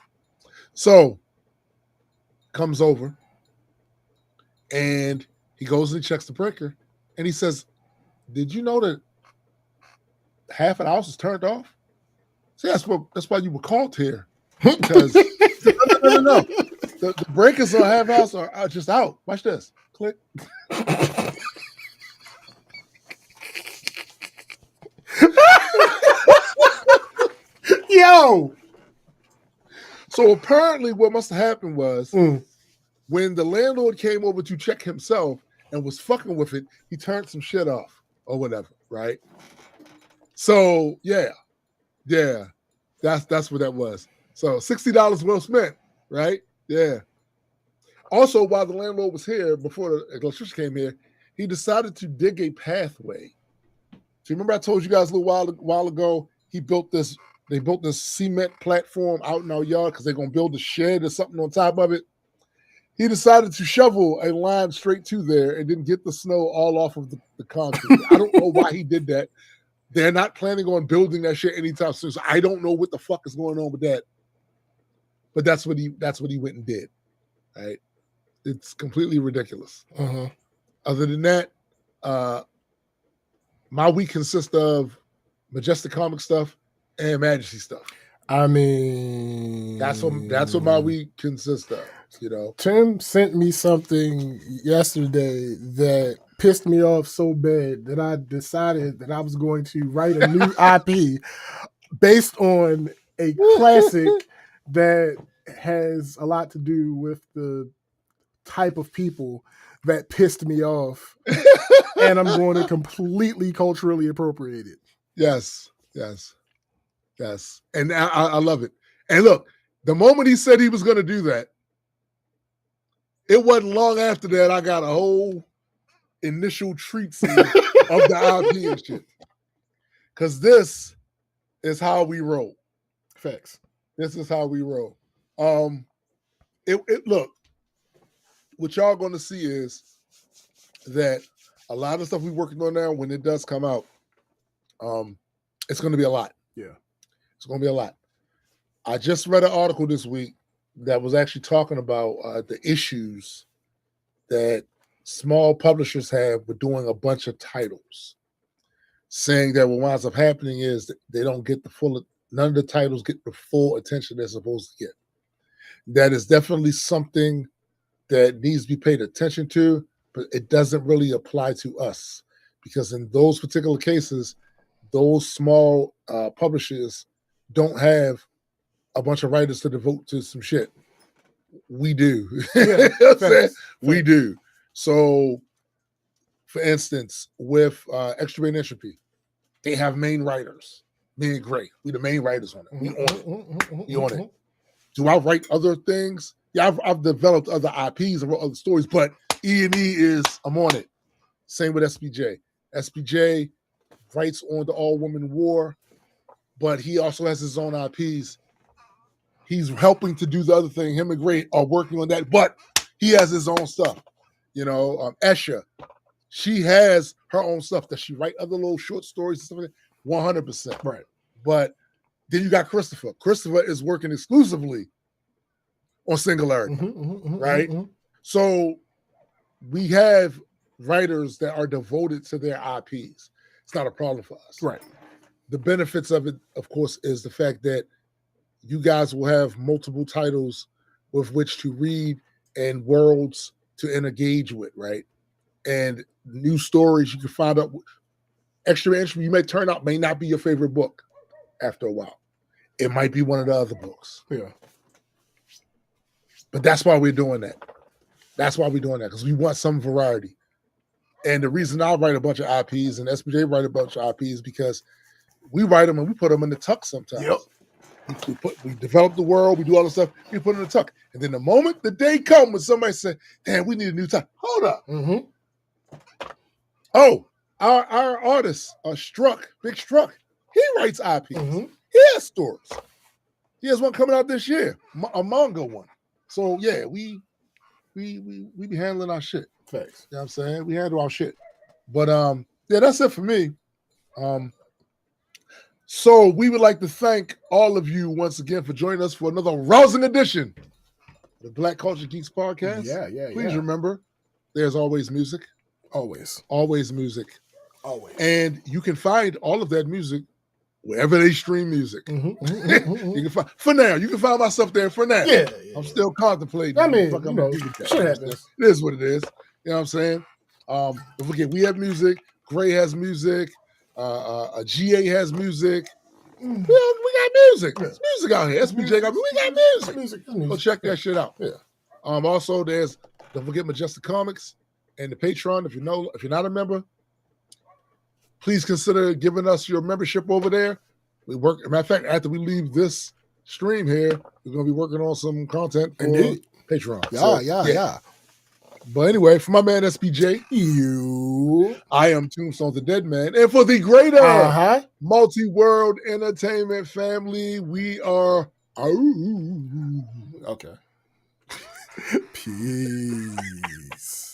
So, comes over, and he goes and checks the breaker, and he says, did you know that half of the house is turned off? See, that's why you were called here. Because no. The breakers on half house are just out. Watch this. Click. Yo. So apparently what must have happened was when the landlord came over to check himself and was fucking with it, he turned some shit off or whatever, right? So yeah, that's what that was. So $60 well spent, right? Yeah. Also, while the landlord was here before the electrician came here, he decided to dig a pathway. So remember I told you guys a little while ago, they built this cement platform out in our yard because they're gonna build a shed or something on top of it. He decided to shovel a line straight to there and then get the snow all off of the concrete. I don't know why he did that. They're not planning on building that shit anytime soon. So I don't know what the fuck is going on with that. But that's what he went and did. Right? It's completely ridiculous. Other than that, my week consists of Majestic Comic stuff and Majesty stuff. I mean, that's what my week consists of. You know, Tim sent me something yesterday that pissed me off so bad that I decided that I was going to write a new IP based on a classic that has a lot to do with the type of people that pissed me off, and I'm going to completely culturally appropriate it. Yes. And I love it. And look, the moment he said he was going to do that, it wasn't long after that I got a whole initial treat scene of the IP and shit. Because this is how we roll. Facts. This is how we roll. Look, what y'all going to see is that a lot of stuff we're working on now, when it does come out, It's going to be a lot. Yeah. It's going to be a lot. I just read an article this week that was actually talking about the issues that small publishers have with doing a bunch of titles, saying that what winds up happening is that they don't get none of the titles get the full attention they're supposed to get. That is definitely something that needs to be paid attention to, but it doesn't really apply to us because in those particular cases, those small publishers don't have a bunch of writers to devote to some shit. We do. Yeah, we do. So, for instance, with Extra Brain Entropy, they have main writers. Me and Gray, we the main writers on it. We on it. We on it. Do I write other things? Yeah, I've developed other IPs and wrote other stories, but E&E is, I'm on it. Same with SPJ. SPJ writes on the All-Woman War, but he also has his own IPs. He's helping to do the other thing. Him and Gray are working on that, but he has his own stuff. Esha, she has her own stuff. Does she write other little short stories and stuff like that? 100%. Right. But then you got Christopher. Christopher is working exclusively on Singularity, right? So we have writers that are devoted to their IPs. It's not a problem for us. Right. The benefits of it, of course, is the fact that you guys will have multiple titles with which to read and worlds to engage with, right? And new stories you can find out. Extra Entry, you may turn out may not be your favorite book after a while. It might be one of the other books. Yeah. But that's why we're doing that. That's why we're doing that, because we want some variety. And the reason I write a bunch of IPs and SPJ write a bunch of IPs because we write them and we put them in the tuck sometimes. Yep. We develop the world, we do all the stuff, we put it in the tuck. And then the moment the day comes when somebody says, damn, we need a new tuck. Hold up. Oh, our artist, Big Struck, he writes IPs. He has stories. He has one coming out this year, a manga one. So yeah, we be handling our shit. Facts. You know what I'm saying? We handle our shit. But yeah, that's it for me. So we would like to thank all of you once again for joining us for another rousing edition of the Black Culture Geeks podcast. Yeah. Please remember, there's always music. Always music. Always. And you can find all of that music wherever they stream music. You can find, for now, you can find myself there for now. Yeah. I'm still contemplating. I mean, shit happens. It is what it is. You know what I'm saying? Don't forget, we have music. Gray has music. GA has music. We got music. There's music out here. SPJ got we got music. Go check that shit out. Yeah. Also, don't forget Majestic Comics and the Patreon. If you're not a member, please consider giving us your membership over there. We work. Matter of fact, after we leave this stream here, we're gonna be working on some content for Patreon. Yeah. But anyway, for my man SPJ, I am Tombstone the Dead Man, and for the greater multi-world entertainment family, we are okay. Peace.